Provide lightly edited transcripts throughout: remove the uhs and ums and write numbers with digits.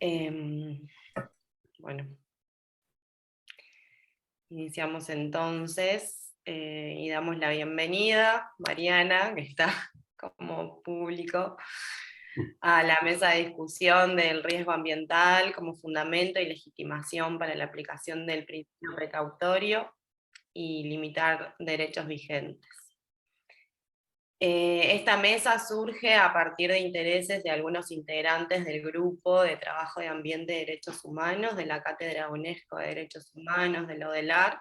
Em, bueno, iniciamos entonces y damos la bienvenida, Mariana, que está como público, a la mesa de discusión del riesgo ambiental como fundamento y legitimación para la aplicación del principio precautorio y limitar derechos vigentes. Esta mesa surge a partir de intereses de algunos integrantes del Grupo de Trabajo de Ambiente y Derechos Humanos de la Cátedra UNESCO de Derechos Humanos de la ODELAR,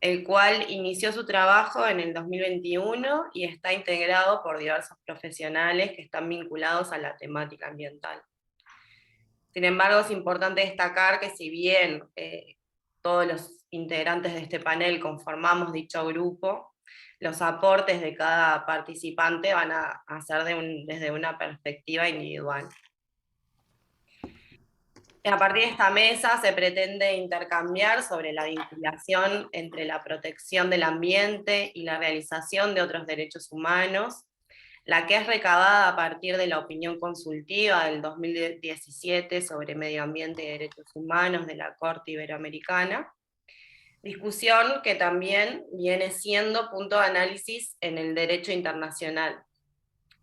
el cual inició su trabajo en el 2021 y está integrado por diversos profesionales que están vinculados a la temática ambiental. Sin embargo, es importante destacar que si bien todos los integrantes de este panel conformamos dicho grupo, los aportes de cada participante van a ser desde una perspectiva individual. A partir de esta mesa se pretende intercambiar sobre la vinculación entre la protección del ambiente y la realización de otros derechos humanos, la que es recabada a partir de la opinión consultiva del 2017 sobre medio ambiente y derechos humanos de la Corte Iberoamericana, discusión que también viene siendo punto de análisis en el derecho internacional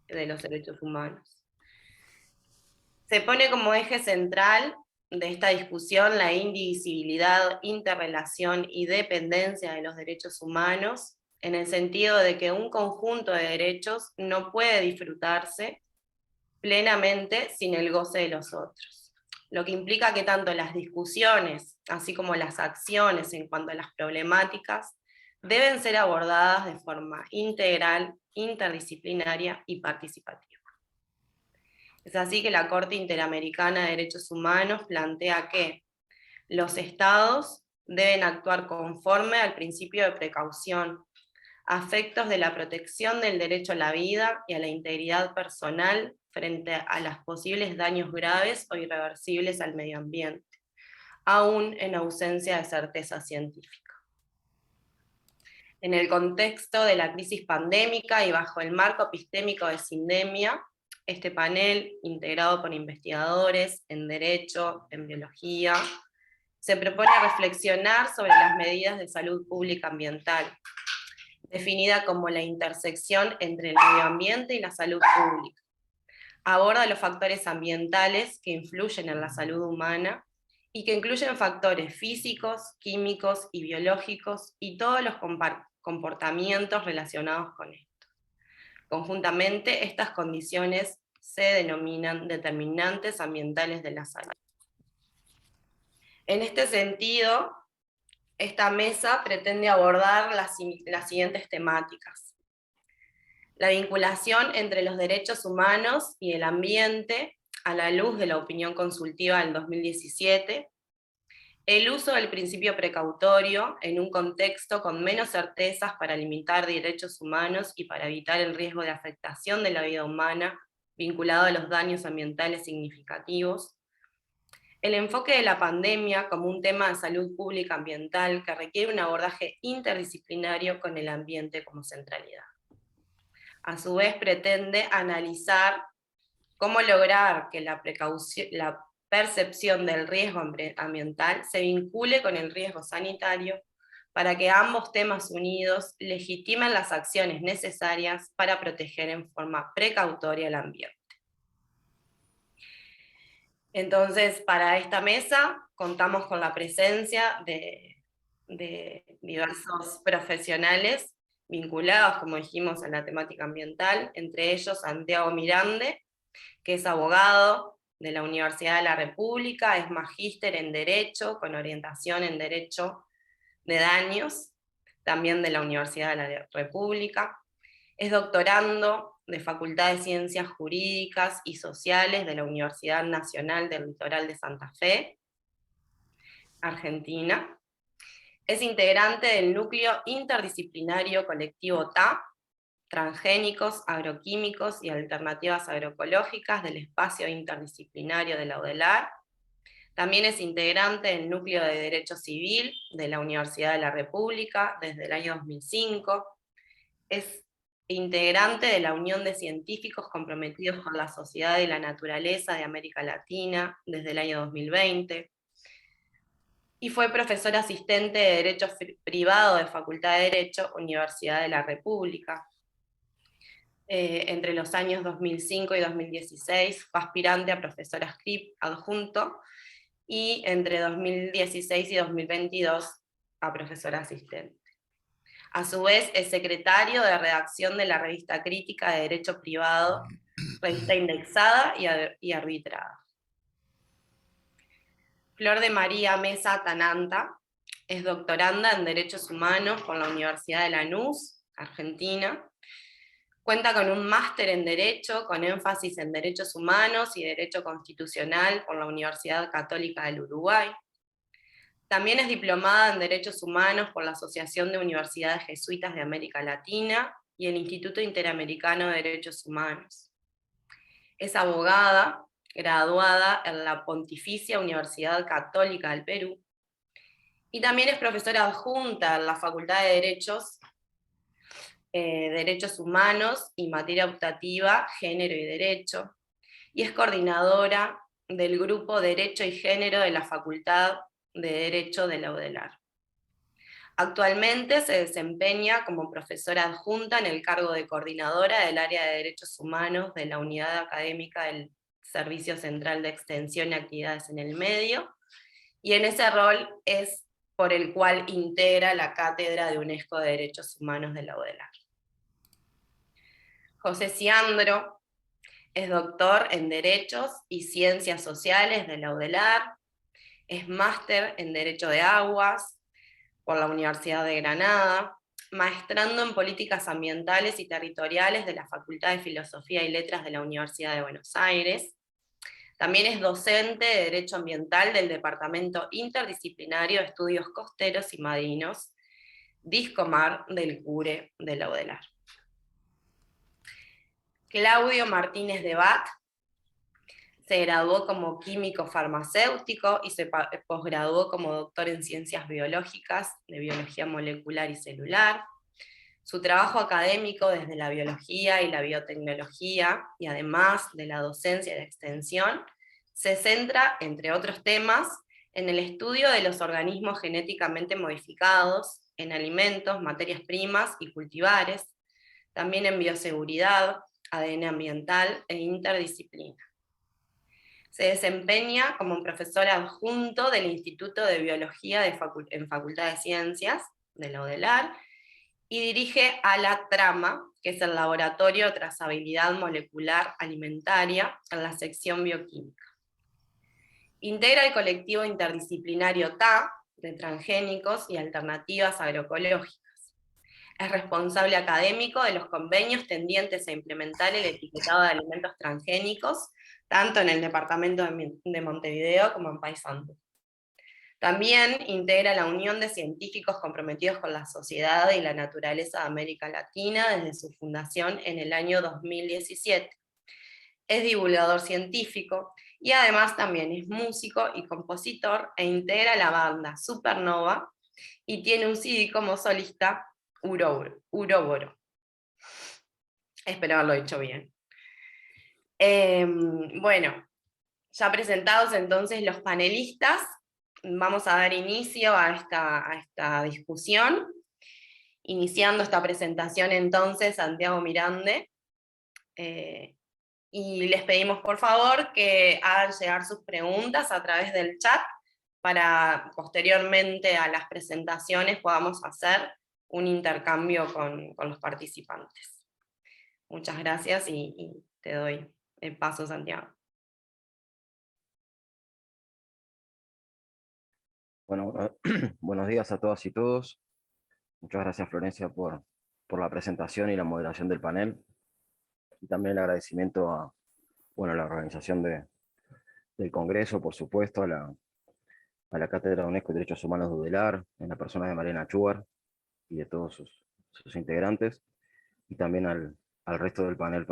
de los derechos humanos. Se pone como eje central de esta discusión la indivisibilidad, interrelación y dependencia de los derechos humanos, en el sentido de que un conjunto de derechos no puede disfrutarse plenamente sin el goce de los otros. Lo que implica que tanto las discusiones, así como las acciones en cuanto a las problemáticas, deben ser abordadas de forma integral, interdisciplinaria y participativa. Es así que la Corte Interamericana de Derechos Humanos plantea que los estados deben actuar conforme al principio de precaución, a efectos de la protección del derecho a la vida y a la integridad personal frente a los posibles daños graves o irreversibles al medio ambiente, aún en ausencia de certeza científica. En el contexto de la crisis pandémica y bajo el marco epistémico de Sindemia, este panel, integrado por investigadores en derecho, en biología, se propone reflexionar sobre las medidas de salud pública ambiental, definida como la intersección entre el medio ambiente y la salud pública. Aborda los factores ambientales que influyen en la salud humana y que incluyen factores físicos, químicos y biológicos y todos los comportamientos relacionados con esto. Conjuntamente, estas condiciones se denominan determinantes ambientales de la salud. En este sentido, esta mesa pretende abordar las siguientes temáticas: la vinculación entre los derechos humanos y el ambiente a la luz de la opinión consultiva del 2017, el uso del principio precautorio en un contexto con menos certezas para limitar derechos humanos y para evitar el riesgo de afectación de la vida humana vinculado a los daños ambientales significativos, el enfoque de la pandemia como un tema de salud pública ambiental que requiere un abordaje interdisciplinario con el ambiente como centralidad. A su vez, pretende analizar cómo lograr que la percepción del riesgo ambiental se vincule con el riesgo sanitario para que ambos temas unidos legitimen las acciones necesarias para proteger en forma precautoria el ambiente. Entonces, para esta mesa contamos con la presencia de diversos profesionales vinculados, como dijimos, a la temática ambiental, entre ellos Santiago Mirande, que es abogado de la Universidad de la República, es magíster en Derecho, con orientación en Derecho de Daños, también de la Universidad de la República, es doctorando de Facultad de Ciencias Jurídicas y Sociales de la Universidad Nacional del Litoral de Santa Fe, Argentina. Es integrante del núcleo interdisciplinario colectivo TA, Transgénicos, Agroquímicos y Alternativas Agroecológicas del espacio interdisciplinario de la UDELAR. También es integrante del núcleo de Derecho Civil de la Universidad de la República desde el año 2005. Es integrante de la Unión de Científicos Comprometidos con la Sociedad y la Naturaleza de América Latina desde el año 2020, y fue profesor asistente de Derecho Privado de Facultad de Derecho, Universidad de la República. Entre los años 2005 y 2016 fue aspirante a profesor script adjunto, y entre 2016 y 2022 a profesor asistente. A su vez es secretario de redacción de la revista crítica de Derecho Privado, revista indexada y arbitrada. Flor de María Mesa Tananta es doctoranda en Derechos Humanos por la Universidad de Lanús, Argentina. Cuenta con un máster en Derecho, con énfasis en Derechos Humanos y Derecho Constitucional por la Universidad Católica del Uruguay. También es diplomada en Derechos Humanos por la Asociación de Universidades Jesuitas de América Latina y el Instituto Interamericano de Derechos Humanos. Es abogada, graduada en la Pontificia Universidad Católica del Perú, y también es profesora adjunta en la Facultad de Derechos Humanos y Materia Optativa, Género y Derecho, y es coordinadora del grupo Derecho y Género de la Facultad de Derecho de la UDELAR. Actualmente se desempeña como profesora adjunta en el cargo de coordinadora del área de Derechos Humanos de la Unidad Académica del Servicio Central de Extensión y Actividades en el Medio, y en ese rol es por el cual integra la Cátedra de UNESCO de Derechos Humanos de la UDELAR. José Ciandro es doctor en Derechos y Ciencias Sociales de la UDELAR, es máster en Derecho de Aguas por la Universidad de Granada, maestrando en Políticas Ambientales y Territoriales de la Facultad de Filosofía y Letras de la Universidad de Buenos Aires. También es docente de Derecho Ambiental del Departamento Interdisciplinario de Estudios Costeros y Marinos, Discomar del CURE de la UDELAR. Claudio Martínez de Bat se graduó como químico farmacéutico y se posgraduó como doctor en ciencias biológicas, de biología molecular y celular. Su trabajo académico desde la biología y la biotecnología, y además de la docencia y la extensión, se centra, entre otros temas, en el estudio de los organismos genéticamente modificados, en alimentos, materias primas y cultivares, también en bioseguridad, ADN ambiental e interdisciplina. Se desempeña como profesor adjunto del Instituto de Biología en Facultad de Ciencias de la UDELAR, y dirige a la Trama, que es el Laboratorio de Trazabilidad Molecular Alimentaria, en la sección bioquímica. Integra el colectivo interdisciplinario TA, de transgénicos y alternativas agroecológicas. Es responsable académico de los convenios tendientes a implementar el etiquetado de alimentos transgénicos, tanto en el departamento de Montevideo como en Paysandú. También integra la Unión de Científicos Comprometidos con la Sociedad y la Naturaleza de América Latina desde su fundación en el año 2017. Es divulgador científico y además también es músico y compositor, e integra la banda Supernova y tiene un CD como solista, Uroboro. Espero haberlo hecho bien. Bueno, ya presentados entonces los panelistas, vamos a dar inicio a esta discusión. Iniciando esta presentación entonces, Santiago Mirande, y les pedimos por favor que hagan llegar sus preguntas a través del chat, para posteriormente a las presentaciones podamos hacer un intercambio con los participantes. Muchas gracias y te doy el paso, Santiago. Bueno, buenos días a todas y todos. Muchas gracias, Florencia, por la presentación y la moderación del panel. Y también el agradecimiento a la organización del Congreso, por supuesto, a la Cátedra de UNESCO de Derechos Humanos de UDELAR, en la persona de Mariana Chuar y de todos sus integrantes, y también al resto del panel,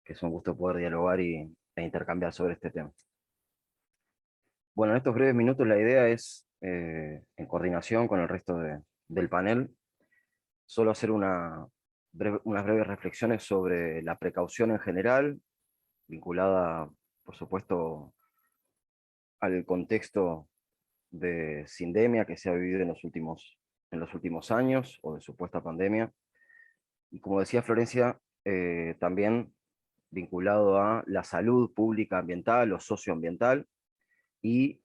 que es un gusto poder dialogar e intercambiar sobre este tema. Bueno, en estos breves minutos la idea es, en coordinación con el resto del panel, solo hacer una unas breves reflexiones sobre la precaución en general, vinculada, por supuesto, al contexto de sindemia que se ha vivido en los últimos años, o de supuesta pandemia. Y como decía Florencia, también vinculado a la salud pública ambiental o socioambiental, y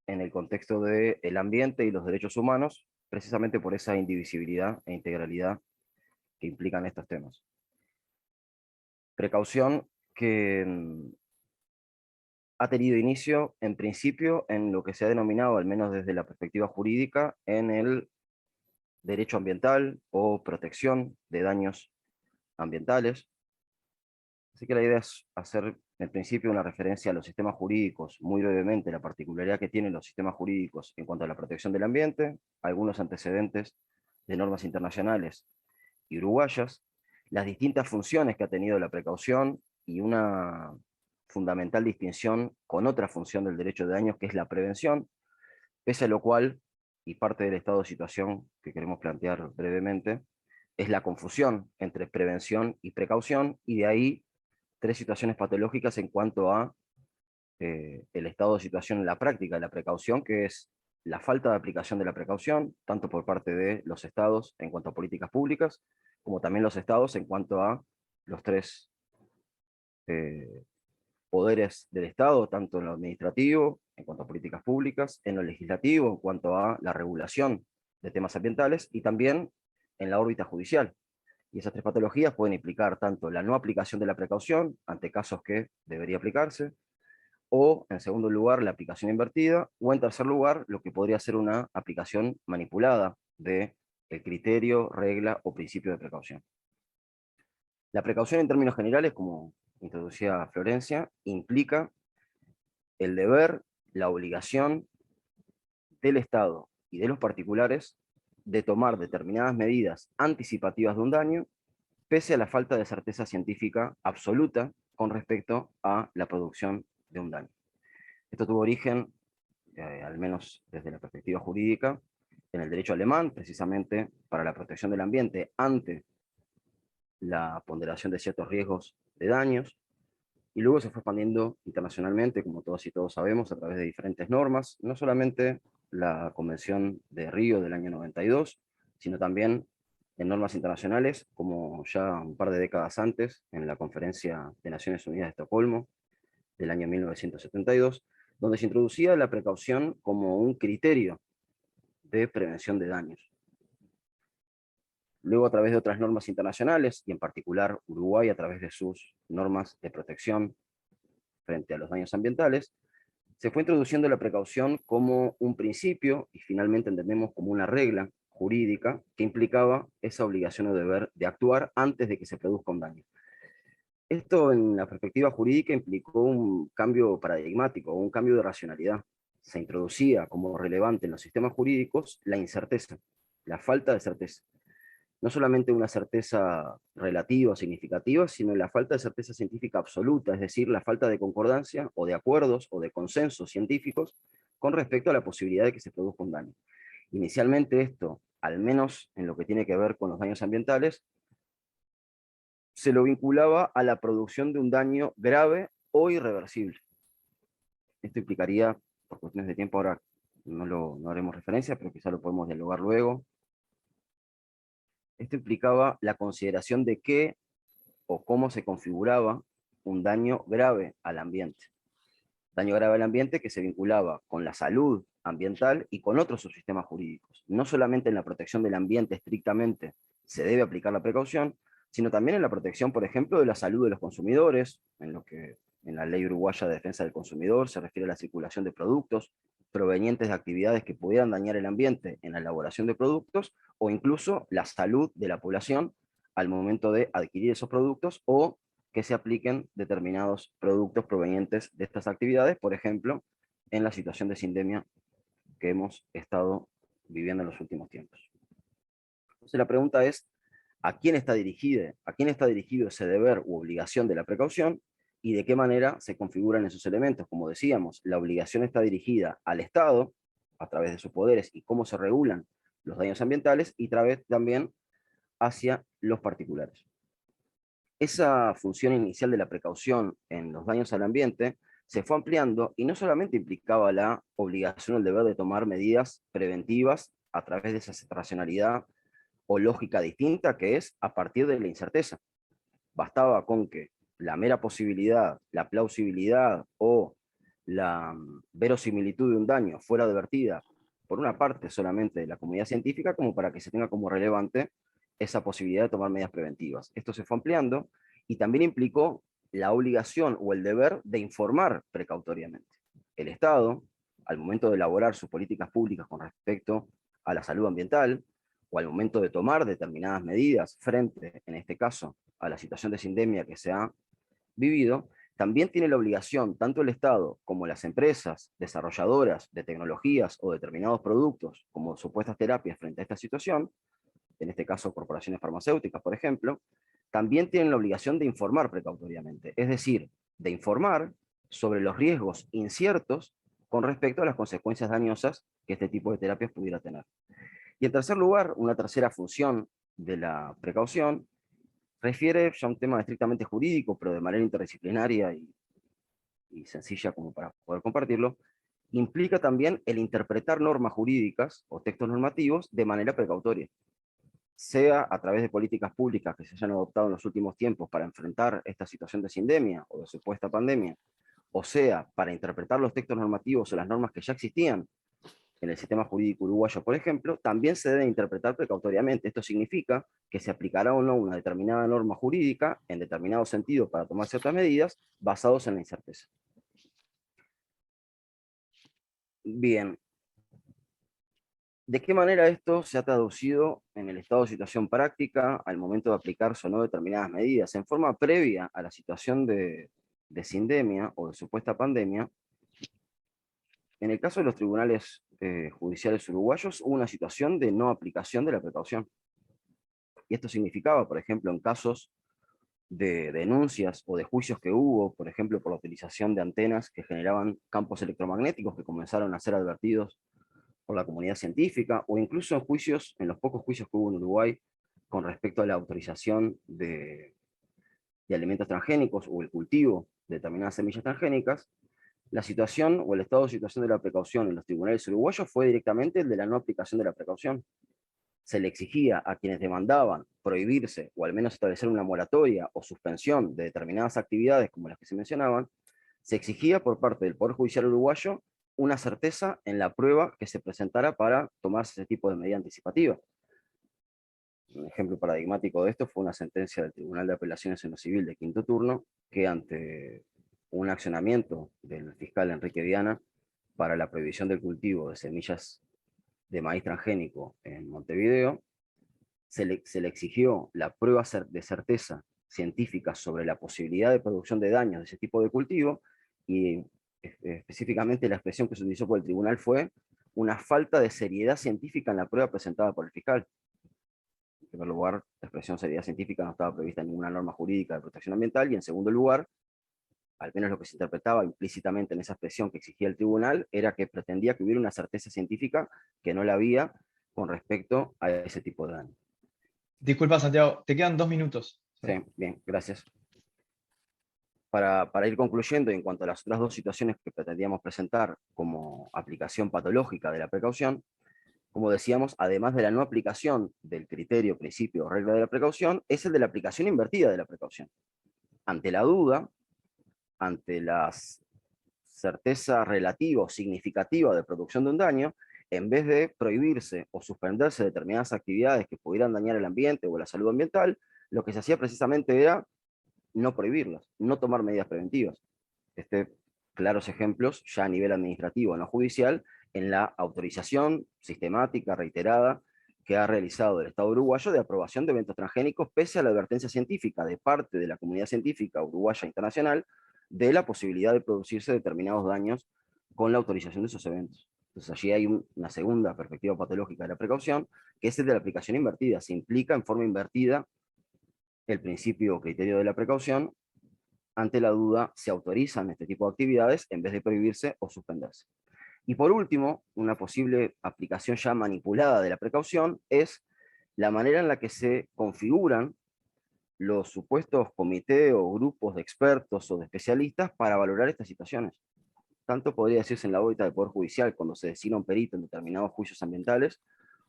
en el contexto del ambiente y los derechos humanos, precisamente por esa indivisibilidad e integralidad que implican estos temas. Precaución que ha tenido inicio, en principio, en lo que se ha denominado, al menos desde la perspectiva jurídica, en el derecho ambiental o protección de daños ambientales. Así que la idea es hacer, en principio, una referencia a los sistemas jurídicos, muy brevemente, la particularidad que tienen los sistemas jurídicos en cuanto a la protección del ambiente, algunos antecedentes de normas internacionales y uruguayas, las distintas funciones que ha tenido la precaución y una fundamental distinción con otra función del derecho de daños, que es la prevención, pese a lo cual, y parte del estado de situación que queremos plantear brevemente, es la confusión entre prevención y precaución, y de ahí tres situaciones patológicas en cuanto a el estado de situación en la práctica de la precaución, que es la falta de aplicación de la precaución, tanto por parte de los estados en cuanto a políticas públicas, como también los estados en cuanto a los tres eh, poderes del Estado, tanto en lo administrativo, en cuanto a políticas públicas, en lo legislativo, en cuanto a la regulación de temas ambientales, y también en la órbita judicial. Y esas tres patologías pueden implicar tanto la no aplicación de la precaución ante casos que debería aplicarse, o, en segundo lugar, la aplicación invertida, o, en tercer lugar, lo que podría ser una aplicación manipulada de el criterio, regla o principio de precaución. La precaución, en términos generales, como introducía Florencia, implica el deber, la obligación del Estado y de los particulares de tomar determinadas medidas anticipativas de un daño, pese a la falta de certeza científica absoluta con respecto a la producción de un daño. Esto tuvo origen, al menos desde la perspectiva jurídica, en el derecho alemán, precisamente para la protección del ambiente ante la ponderación de ciertos riesgos de daños, y luego se fue expandiendo internacionalmente, como todos y todos sabemos, a través de diferentes normas, no solamente la Convención de Río del año 92, sino también en normas internacionales, como ya un par de décadas antes, en la Conferencia de Naciones Unidas de Estocolmo, del año 1972, donde se introducía la precaución como un criterio de prevención de daños. Luego, a través de otras normas internacionales, y en particular Uruguay a través de sus normas de protección frente a los daños ambientales, se fue introduciendo la precaución como un principio, y finalmente entendemos como una regla jurídica que implicaba esa obligación o deber de actuar antes de que se produzca un daño. Esto, en la perspectiva jurídica, implicó un cambio paradigmático, un cambio de racionalidad. Se introducía como relevante en los sistemas jurídicos la incerteza, la falta de certeza. No solamente una certeza relativa o significativa, sino la falta de certeza científica absoluta, es decir, la falta de concordancia o de acuerdos o de consensos científicos con respecto a la posibilidad de que se produzca un daño. Inicialmente esto, al menos en lo que tiene que ver con los daños ambientales, se lo vinculaba a la producción de un daño grave o irreversible. Esto implicaría, por cuestiones de tiempo ahora no haremos referencia, pero quizá lo podemos dialogar luego. Esto implicaba la consideración de qué o cómo se configuraba un daño grave al ambiente. Daño grave al ambiente que se vinculaba con la salud ambiental y con otros subsistemas jurídicos. No solamente en la protección del ambiente estrictamente se debe aplicar la precaución, sino también en la protección, por ejemplo, de la salud de los consumidores, en lo que en la Ley Uruguaya de Defensa del Consumidor se refiere a la circulación de productos provenientes de actividades que pudieran dañar el ambiente en la elaboración de productos, o incluso la salud de la población al momento de adquirir esos productos, o que se apliquen determinados productos provenientes de estas actividades, por ejemplo, en la situación de sindemia que hemos estado viviendo en los últimos tiempos. Entonces la pregunta es, ¿a quién está dirigido ese deber u obligación de la precaución? ¿Y de qué manera se configuran esos elementos? Como decíamos, la obligación está dirigida al Estado, a través de sus poderes y cómo se regulan los daños ambientales, y también hacia los particulares. Esa función inicial de la precaución en los daños al ambiente se fue ampliando y no solamente implicaba la obligación o el deber de tomar medidas preventivas a través de esa racionalidad o lógica distinta que es a partir de la incerteza. Bastaba con que la mera posibilidad, la plausibilidad o la verosimilitud de un daño fuera advertida por una parte solamente de la comunidad científica como para que se tenga como relevante esa posibilidad de tomar medidas preventivas. Esto se fue ampliando y también implicó la obligación o el deber de informar precautoriamente. El Estado, al momento de elaborar sus políticas públicas con respecto a la salud ambiental, o al momento de tomar determinadas medidas frente, en este caso, a la situación de sindemia que se ha vivido, también tiene la obligación, tanto el Estado como las empresas desarrolladoras de tecnologías o determinados productos, como supuestas terapias frente a esta situación, en este caso corporaciones farmacéuticas, por ejemplo, también tienen la obligación de informar precautoriamente, es decir, de informar sobre los riesgos inciertos con respecto a las consecuencias dañosas que este tipo de terapias pudiera tener. Y en tercer lugar, una tercera función de la precaución refiere ya a un tema estrictamente jurídico, pero de manera interdisciplinaria y sencilla como para poder compartirlo, implica también el interpretar normas jurídicas o textos normativos de manera precautoria, sea a través de políticas públicas que se hayan adoptado en los últimos tiempos para enfrentar esta situación de sindemia o de supuesta pandemia, o sea, para interpretar los textos normativos o las normas que ya existían en el sistema jurídico uruguayo, por ejemplo, también se debe interpretar precautoriamente. Esto significa que se aplicará o no una determinada norma jurídica en determinado sentido para tomar ciertas medidas basados en la incerteza. Bien, ¿de qué manera esto se ha traducido en el estado de situación práctica al momento de aplicarse o no determinadas medidas? En forma previa a la situación de sindemia o de supuesta pandemia, en el caso de los tribunales judiciales uruguayos hubo una situación de no aplicación de la precaución. Y esto significaba, por ejemplo, en casos de denuncias o de juicios que hubo, por ejemplo, por la utilización de antenas que generaban campos electromagnéticos que comenzaron a ser advertidos por la comunidad científica, o incluso en juicios, en los pocos juicios que hubo en Uruguay con respecto a la autorización de alimentos transgénicos o el cultivo de determinadas semillas transgénicas, la situación o el estado de situación de la precaución en los tribunales uruguayos fue directamente el de la no aplicación de la precaución. Se le exigía a quienes demandaban prohibirse o al menos establecer una moratoria o suspensión de determinadas actividades como las que se mencionaban, se exigía por parte del Poder Judicial uruguayo una certeza en la prueba que se presentara para tomarse ese tipo de medida anticipativa. Un ejemplo paradigmático de esto fue una sentencia del Tribunal de Apelaciones en lo Civil de quinto turno, que ante un accionamiento del fiscal Enrique Viana para la prohibición del cultivo de semillas de maíz transgénico en Montevideo, se le exigió la prueba de certeza científica sobre la posibilidad de producción de daños de ese tipo de cultivo, y específicamente la expresión que se utilizó por el tribunal fue una falta de seriedad científica en la prueba presentada por el fiscal. En primer lugar, la expresión seriedad científica no estaba prevista en ninguna norma jurídica de protección ambiental, y en segundo lugar, al menos lo que se interpretaba implícitamente en esa expresión que exigía el tribunal, era que pretendía que hubiera una certeza científica que no la había con respecto a ese tipo de daño. Disculpa, Santiago, te quedan 2 minutos. Sí, bien, gracias. Para ir concluyendo, en cuanto a las otras dos situaciones que pretendíamos presentar como aplicación patológica de la precaución, como decíamos, además de la no aplicación del criterio, principio o regla de la precaución, es el de la aplicación invertida de la precaución. Ante la duda, ante la certeza relativa o significativa de producción de un daño, en vez de prohibirse o suspenderse determinadas actividades que pudieran dañar el ambiente o la salud ambiental, lo que se hacía precisamente era no prohibirlas, no tomar medidas preventivas. Claros ejemplos ya a nivel administrativo, no judicial, en la autorización sistemática, reiterada, que ha realizado el Estado uruguayo de aprobación de eventos transgénicos pese a la advertencia científica de parte de la comunidad científica uruguaya e internacional de la posibilidad de producirse determinados daños con la autorización de esos eventos. Entonces allí hay una segunda perspectiva patológica de la precaución, que es el de la aplicación invertida. Se implica en forma invertida el principio o criterio de la precaución. Ante la duda se autorizan este tipo de actividades en vez de prohibirse o suspenderse. Y por último, una posible aplicación ya manipulada de la precaución es la manera en la que se configuran los supuestos comités o grupos de expertos o de especialistas para valorar estas situaciones. Tanto podría decirse en la órbita del Poder Judicial, cuando se designa un perito en determinados juicios ambientales,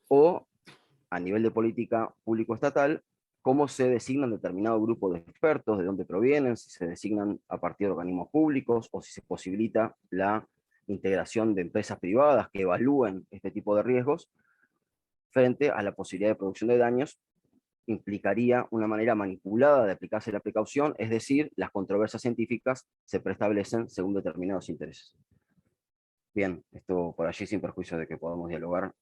o a nivel de política público-estatal, cómo se designan determinados grupos de expertos, de dónde provienen, si se designan a partir de organismos públicos, o si se posibilita la integración de empresas privadas que evalúen este tipo de riesgos, frente a la posibilidad de producción de daños, implicaría una manera manipulada de aplicarse la precaución, es decir, las controversias científicas se preestablecen según determinados intereses. Bien, esto por allí sin perjuicio de que podamos dialogar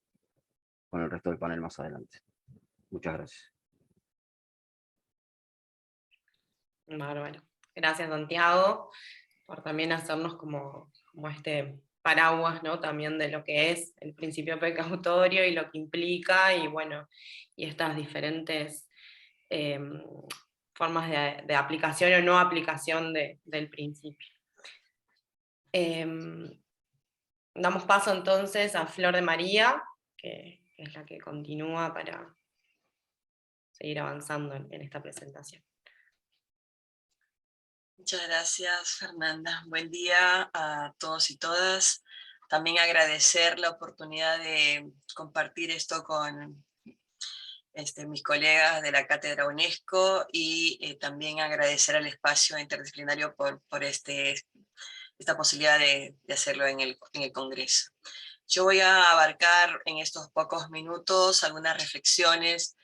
con el resto del panel más adelante. Muchas gracias. Bárbaro. Gracias, Santiago, por también hacernos como este paraguas, ¿no? También de lo que es el principio precautorio y lo que implica, y bueno, y estas diferentes formas de aplicación o no aplicación del principio. Damos paso entonces a Flor de María, que es la que continúa para seguir avanzando en esta presentación. Muchas gracias, Fernanda. Buen día a todos y todas. También agradecer la oportunidad de compartir esto con mis colegas de la Cátedra UNESCO y también agradecer al espacio interdisciplinario por esta posibilidad de hacerlo en el Congreso. Yo voy a abarcar en estos pocos minutos algunas reflexiones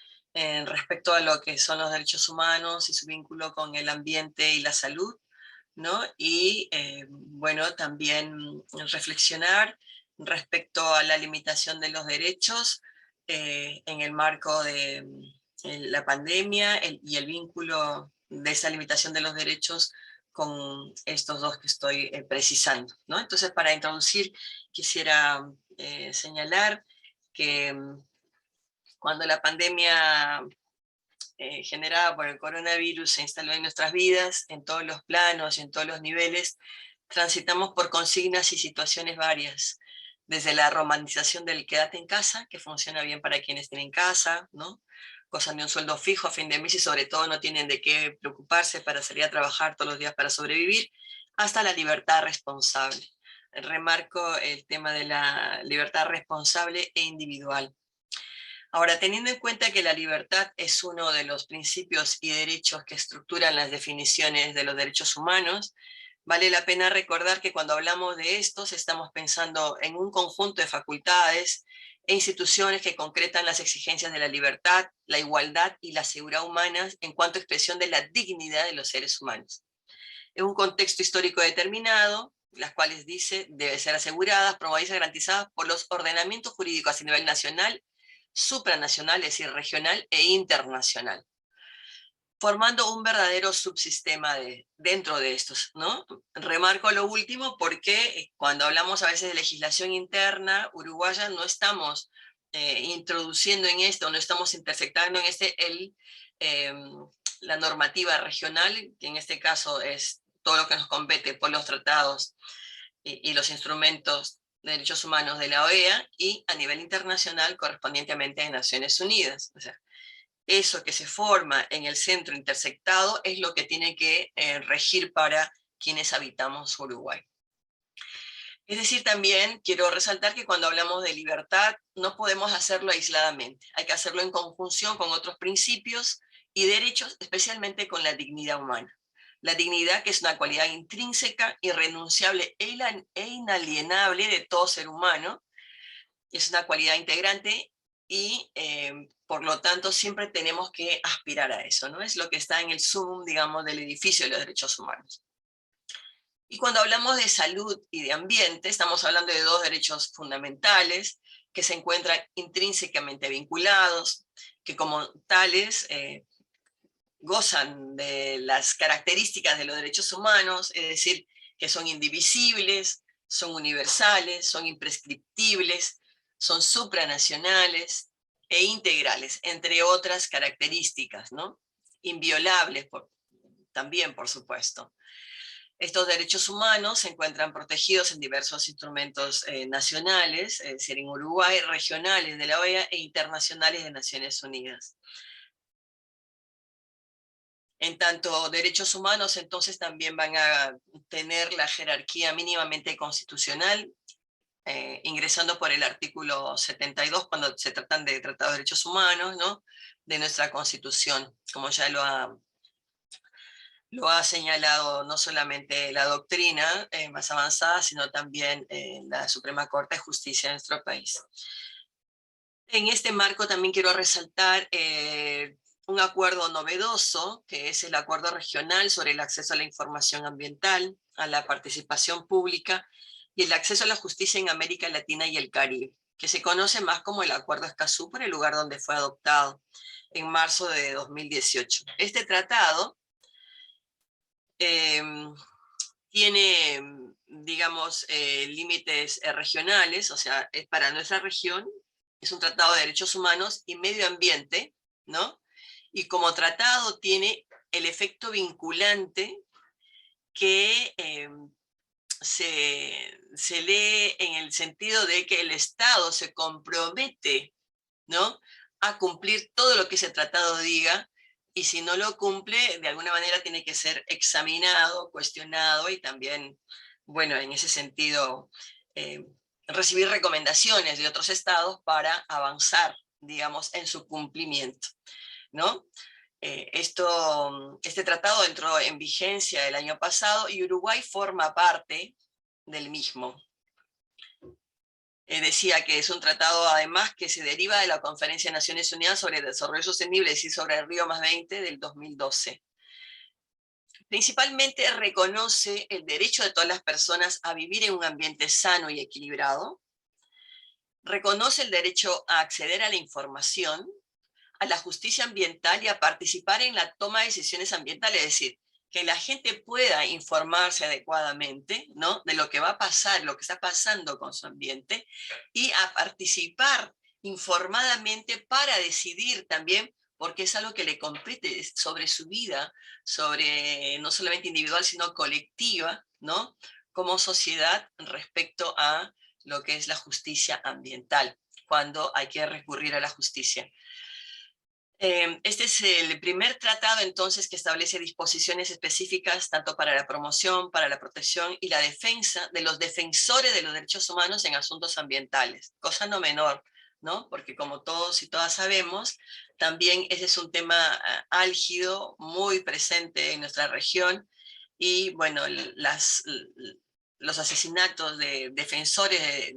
respecto a lo que son los derechos humanos y su vínculo con el ambiente y la salud, ¿no? Y bueno, también reflexionar respecto a la limitación de los derechos en el marco de la pandemia y el vínculo de esa limitación de los derechos con estos dos que estoy precisando, ¿no? Entonces, para introducir, quisiera señalar que cuando la pandemia generada por el coronavirus se instaló en nuestras vidas, en todos los planos y en todos los niveles, transitamos por consignas y situaciones varias, desde la romantización del quédate en casa, que funciona bien para quienes tienen casa, ¿no? Gozan de un sueldo fijo a fin de mes y sobre todo no tienen de qué preocuparse para salir a trabajar todos los días para sobrevivir, hasta la libertad responsable. Remarco el tema de la libertad responsable e individual. Ahora, teniendo en cuenta que la libertad es uno de los principios y derechos que estructuran las definiciones de los derechos humanos, vale la pena recordar que cuando hablamos de estos estamos pensando en un conjunto de facultades e instituciones que concretan las exigencias de la libertad, la igualdad y la seguridad humanas en cuanto a expresión de la dignidad de los seres humanos. En un contexto histórico determinado, las cuales dice deben ser aseguradas, promovidas y garantizadas por los ordenamientos jurídicos a nivel nacional, supranacional, es decir, regional e internacional, formando un verdadero subsistema dentro de estos, ¿no? Remarco lo último porque cuando hablamos a veces de legislación interna uruguaya no estamos introduciendo en esto, no estamos intersectando en la normativa regional, que en este caso es todo lo que nos compete por los tratados y los instrumentos de derechos humanos de la OEA, y a nivel internacional correspondientemente de Naciones Unidas. O sea, eso que se forma en el centro intersectado es lo que tiene que regir para quienes habitamos Uruguay. Es decir, también quiero resaltar que cuando hablamos de libertad no podemos hacerlo aisladamente, hay que hacerlo en conjunción con otros principios y derechos, especialmente con la dignidad humana. La dignidad, que es una cualidad intrínseca, irrenunciable e inalienable de todo ser humano, es una cualidad integrante y por lo tanto siempre tenemos que aspirar a eso, ¿no? Es lo que está en el sumum, digamos, del edificio de los derechos humanos. Y cuando hablamos de salud y de ambiente, estamos hablando de dos derechos fundamentales que se encuentran intrínsecamente vinculados, que como tales gozan de las características de los derechos humanos, es decir, que son indivisibles, son universales, son imprescriptibles, son supranacionales e integrales, entre otras características, ¿no? Inviolables también, por supuesto. Estos derechos humanos se encuentran protegidos en diversos instrumentos nacionales, es decir, en Uruguay, regionales de la OEA e internacionales de Naciones Unidas. En tanto, derechos humanos entonces también van a tener la jerarquía mínimamente constitucional, ingresando por el artículo 72 cuando se tratan de tratados de derechos humanos, ¿no?, de nuestra Constitución, como ya lo ha señalado no solamente la doctrina más avanzada, sino también la Suprema Corte de Justicia de nuestro país. En este marco también quiero resaltar un acuerdo novedoso, que es el Acuerdo Regional sobre el Acceso a la Información Ambiental, a la Participación Pública y el Acceso a la Justicia en América Latina y el Caribe, que se conoce más como el Acuerdo Escazú por el lugar donde fue adoptado en marzo de 2018. Este tratado tiene, digamos, límites regionales, o sea, es para nuestra región, es un tratado de derechos humanos y medio ambiente, ¿no? Y como tratado tiene el efecto vinculante que se lee en el sentido de que el Estado se compromete, ¿no?, a cumplir todo lo que ese tratado diga, y si no lo cumple, de alguna manera tiene que ser examinado, cuestionado, y también, bueno, en ese sentido, recibir recomendaciones de otros estados para avanzar, digamos, en su cumplimiento, ¿no? Este tratado entró en vigencia el año pasado y Uruguay forma parte del mismo. Decía que es un tratado además que se deriva de la Conferencia de Naciones Unidas sobre el Desarrollo Sostenible, es decir, sobre el Río+20 del 2012. Principalmente reconoce el derecho de todas las personas a vivir en un ambiente sano y equilibrado, reconoce el derecho a acceder a la información, a la justicia ambiental y a participar en la toma de decisiones ambientales, es decir, que la gente pueda informarse adecuadamente, ¿no?, de lo que va a pasar, lo que está pasando con su ambiente, y a participar informadamente para decidir también, porque es algo que le compete sobre su vida, sobre no solamente individual, sino colectiva, ¿no?, como sociedad respecto a lo que es la justicia ambiental, cuando hay que recurrir a la justicia. Este es el primer tratado entonces que establece disposiciones específicas tanto para la promoción, para la protección y la defensa de los defensores de los derechos humanos en asuntos ambientales, cosa no menor, ¿no?, porque como todos y todas sabemos, también ese es un tema álgido, muy presente en nuestra región, y bueno, los asesinatos de defensores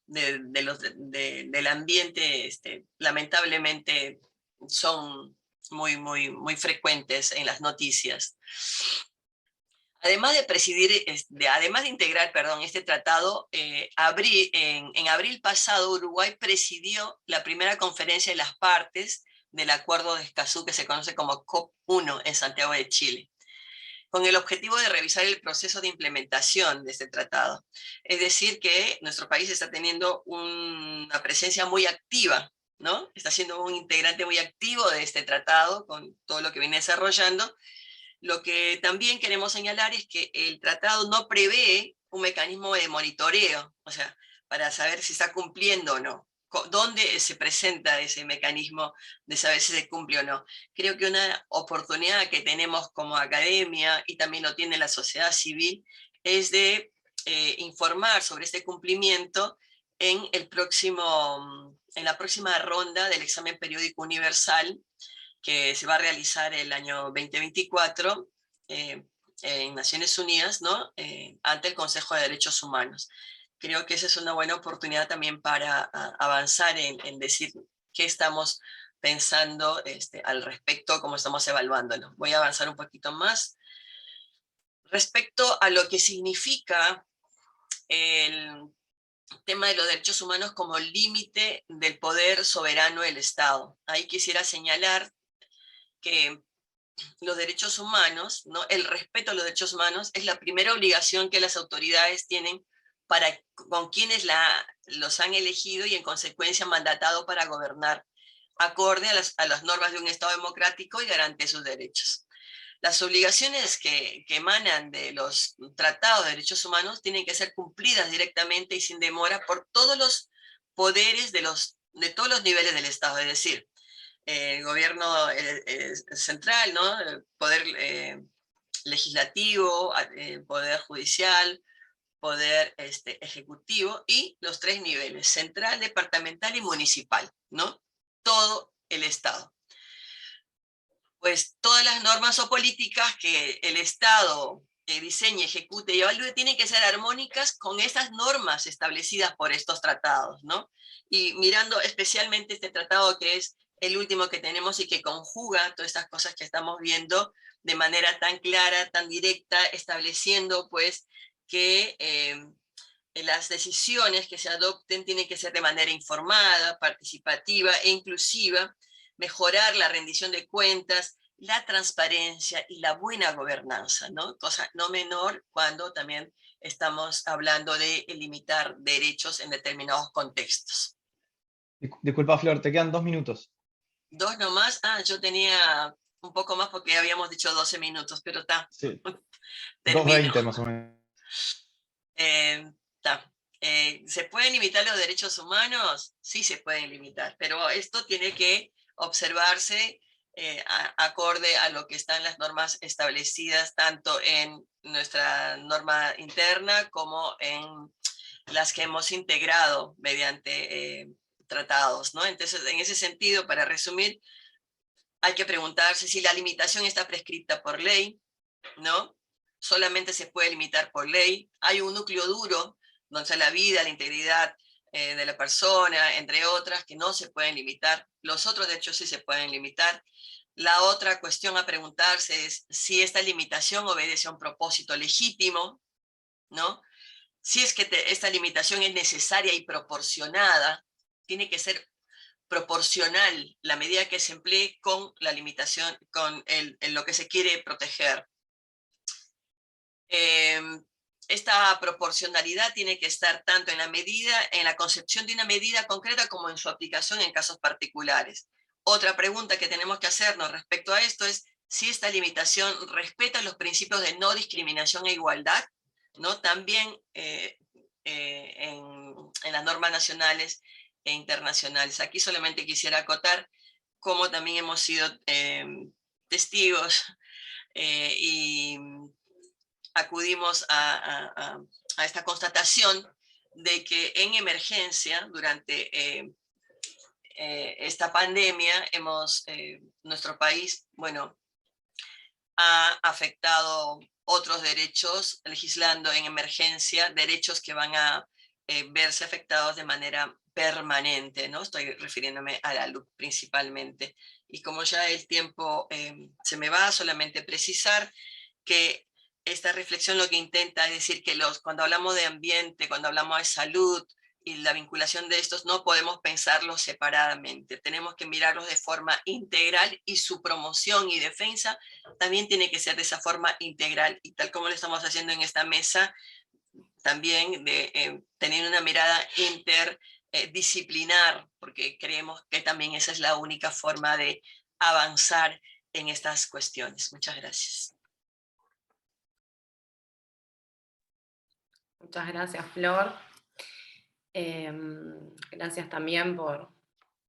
del ambiente, lamentablemente, son muy frecuentes en las noticias. Además de integrar, este tratado, en abril pasado Uruguay presidió la primera conferencia de las partes del Acuerdo de Escazú, que se conoce como COP1 en Santiago de Chile, con el objetivo de revisar el proceso de implementación de este tratado. Es decir, que nuestro país está teniendo una presencia muy activa, ¿no?, está siendo un integrante muy activo de este tratado, con todo lo que viene desarrollando. Lo que también queremos señalar es que el tratado no prevé un mecanismo de monitoreo, o sea, para saber si está cumpliendo o no. ¿Dónde se presenta ese mecanismo de saber si se cumple o no? Creo que una oportunidad que tenemos como academia, y también lo tiene la sociedad civil, es de informar sobre este cumplimiento en la próxima ronda del examen periódico universal, que se va a realizar el año 2024 en Naciones Unidas, ¿no?, ante el Consejo de Derechos Humanos. Creo que esa es una buena oportunidad también para avanzar en decir qué estamos pensando al respecto, cómo estamos evaluándolo. Voy a avanzar un poquito más. Respecto a lo que significa el tema de los derechos humanos como límite del poder soberano del Estado. Ahí quisiera señalar que los derechos humanos, ¿no?, el respeto a los derechos humanos es la primera obligación que las autoridades tienen con quienes los han elegido y en consecuencia mandatado para gobernar, acorde a las normas de un Estado democrático y garante sus derechos. las obligaciones que emanan de los tratados de derechos humanos tienen que ser cumplidas directamente y sin demora por todos los poderes de todos los niveles del Estado, es decir, el gobierno central, ¿no? El poder legislativo, poder judicial, poder ejecutivo y los 3 niveles, central, departamental y municipal, ¿no? Todo el Estado. Pues todas las normas o políticas que el Estado diseñe, ejecute y evalúe tienen que ser armónicas con esas normas establecidas por estos tratados, ¿no? Y mirando especialmente este tratado que es el último que tenemos y que conjuga todas estas cosas que estamos viendo de manera tan clara, tan directa, estableciendo pues que las decisiones que se adopten tienen que ser de manera informada, participativa e inclusiva, mejorar la rendición de cuentas, la transparencia y la buena gobernanza, ¿no? Cosa no menor cuando también estamos hablando de limitar derechos en determinados contextos. Disculpa, Flor, te quedan 2 minutos. 2 nomás. Ah, yo tenía un poco más porque habíamos dicho 12 minutos, pero está. Sí. Termino. 2:20 más o menos. ¿Se pueden limitar los derechos humanos? Sí se pueden limitar, pero esto tiene que observarse acorde a lo que están las normas establecidas tanto en nuestra norma interna como en las que hemos integrado mediante tratados, ¿no? Entonces, en ese sentido, para resumir, hay que preguntarse si la limitación está prescrita por ley, ¿no? Solamente se puede limitar por ley. Hay un núcleo duro, donde está la vida, la integridad de la persona, entre otras, que no se pueden limitar. Los otros derechos sí se pueden limitar. La otra cuestión a preguntarse es si esta limitación obedece a un propósito legítimo, ¿no? Si es que esta limitación es necesaria y proporcionada, tiene que ser proporcional la medida que se emplee con la limitación, con lo que se quiere proteger. Esta proporcionalidad tiene que estar tanto en la concepción de una medida concreta como en su aplicación en casos particulares. Otra pregunta que tenemos que hacernos respecto a esto es si esta limitación respeta los principios de no discriminación e igualdad, ¿no? También en las normas nacionales e internacionales. Aquí solamente quisiera acotar cómo también hemos sido testigos y acudimos a esta constatación de que en emergencia, durante esta pandemia, nuestro país, bueno, ha afectado otros derechos, legislando en emergencia, derechos que van a verse afectados de manera permanente, ¿no? Estoy refiriéndome a la luz principalmente. Y como ya el tiempo se me va, solamente precisar que esta reflexión lo que intenta es decir que cuando hablamos de ambiente, cuando hablamos de salud y la vinculación de estos, no podemos pensarlos separadamente. Tenemos que mirarlos de forma integral y su promoción y defensa también tiene que ser de esa forma integral. Y tal como lo estamos haciendo en esta mesa, también de tener una mirada interdisciplinar, porque creemos que también esa es la única forma de avanzar en estas cuestiones. Muchas gracias. Muchas gracias, Flor. Gracias también por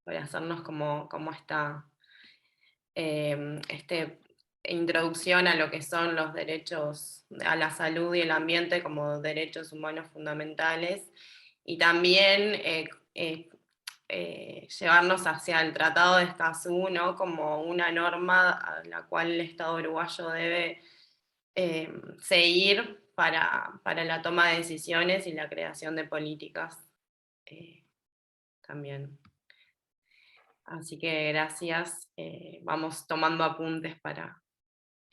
hacernos como esta introducción a lo que son los derechos a la salud y el ambiente como derechos humanos fundamentales, y también llevarnos hacia el Tratado de Escazú, ¿no? Como una norma a la cual el Estado uruguayo debe seguir para la toma de decisiones y la creación de políticas también. Así que gracias, vamos tomando apuntes para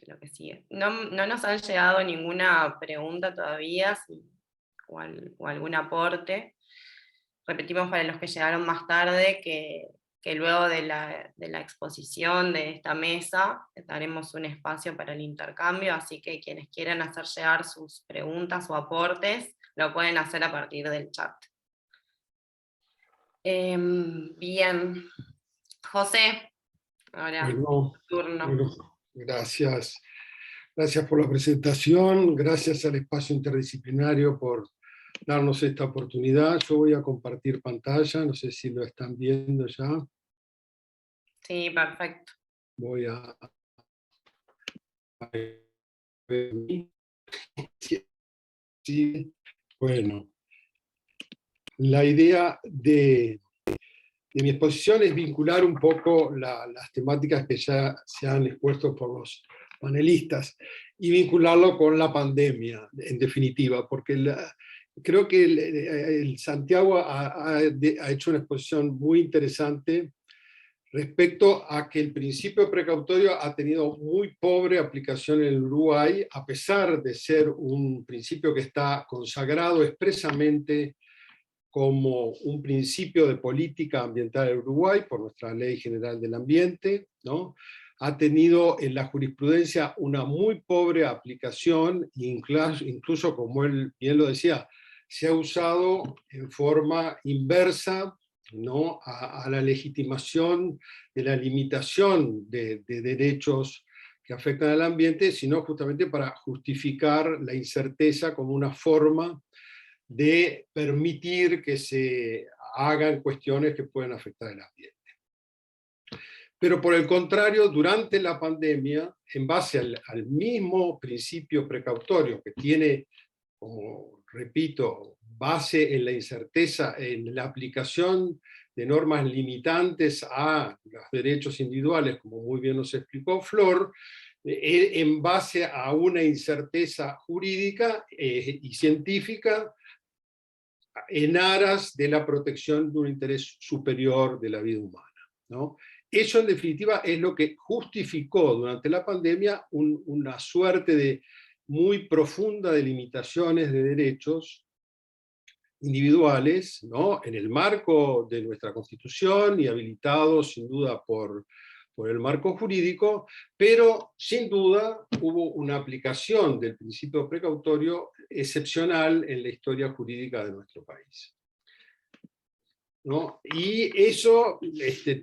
lo que sigue. No nos han llegado ninguna pregunta todavía o algún aporte. Repetimos para los que llegaron más tarde que luego de la exposición de esta mesa daremos un espacio para el intercambio, así que quienes quieran hacer llegar sus preguntas o aportes lo pueden hacer a partir del chat. Bien. José, ahora Bueno, turno. bueno, gracias. Gracias por la presentación, gracias al espacio interdisciplinario por darnos esta oportunidad. Yo voy a compartir pantalla, no sé si lo están viendo ya. Sí, perfecto. Voy a... Sí, bueno, la idea de mi exposición es vincular un poco las temáticas que ya se han expuesto por los panelistas y vincularlo con la pandemia, en definitiva, porque creo que el Santiago ha hecho una exposición muy interesante respecto a que el principio precautorio ha tenido muy pobre aplicación en el Uruguay, a pesar de ser un principio que está consagrado expresamente como un principio de política ambiental en Uruguay por nuestra Ley General del Ambiente, ¿no? Ha tenido en la jurisprudencia una muy pobre aplicación, incluso como él bien lo decía, se ha usado en forma inversa, ¿no?, a la legitimación de la limitación de derechos que afectan al ambiente, sino justamente para justificar la incerteza como una forma de permitir que se hagan cuestiones que pueden afectar el ambiente. Pero por el contrario, durante la pandemia, en base al mismo principio precautorio que tiene, como repito, base en la incerteza, en la aplicación de normas limitantes a los derechos individuales, como muy bien nos explicó Flor, en base a una incerteza jurídica y científica, en aras de la protección de un interés superior de la vida humana, ¿no? Eso, en definitiva, es lo que justificó durante la pandemia una suerte de muy profunda de limitaciones de derechos individuales, ¿no?, en el marco de nuestra Constitución y habilitados sin duda por el marco jurídico, pero sin duda hubo una aplicación del principio precautorio excepcional en la historia jurídica de nuestro país, ¿no? Y eso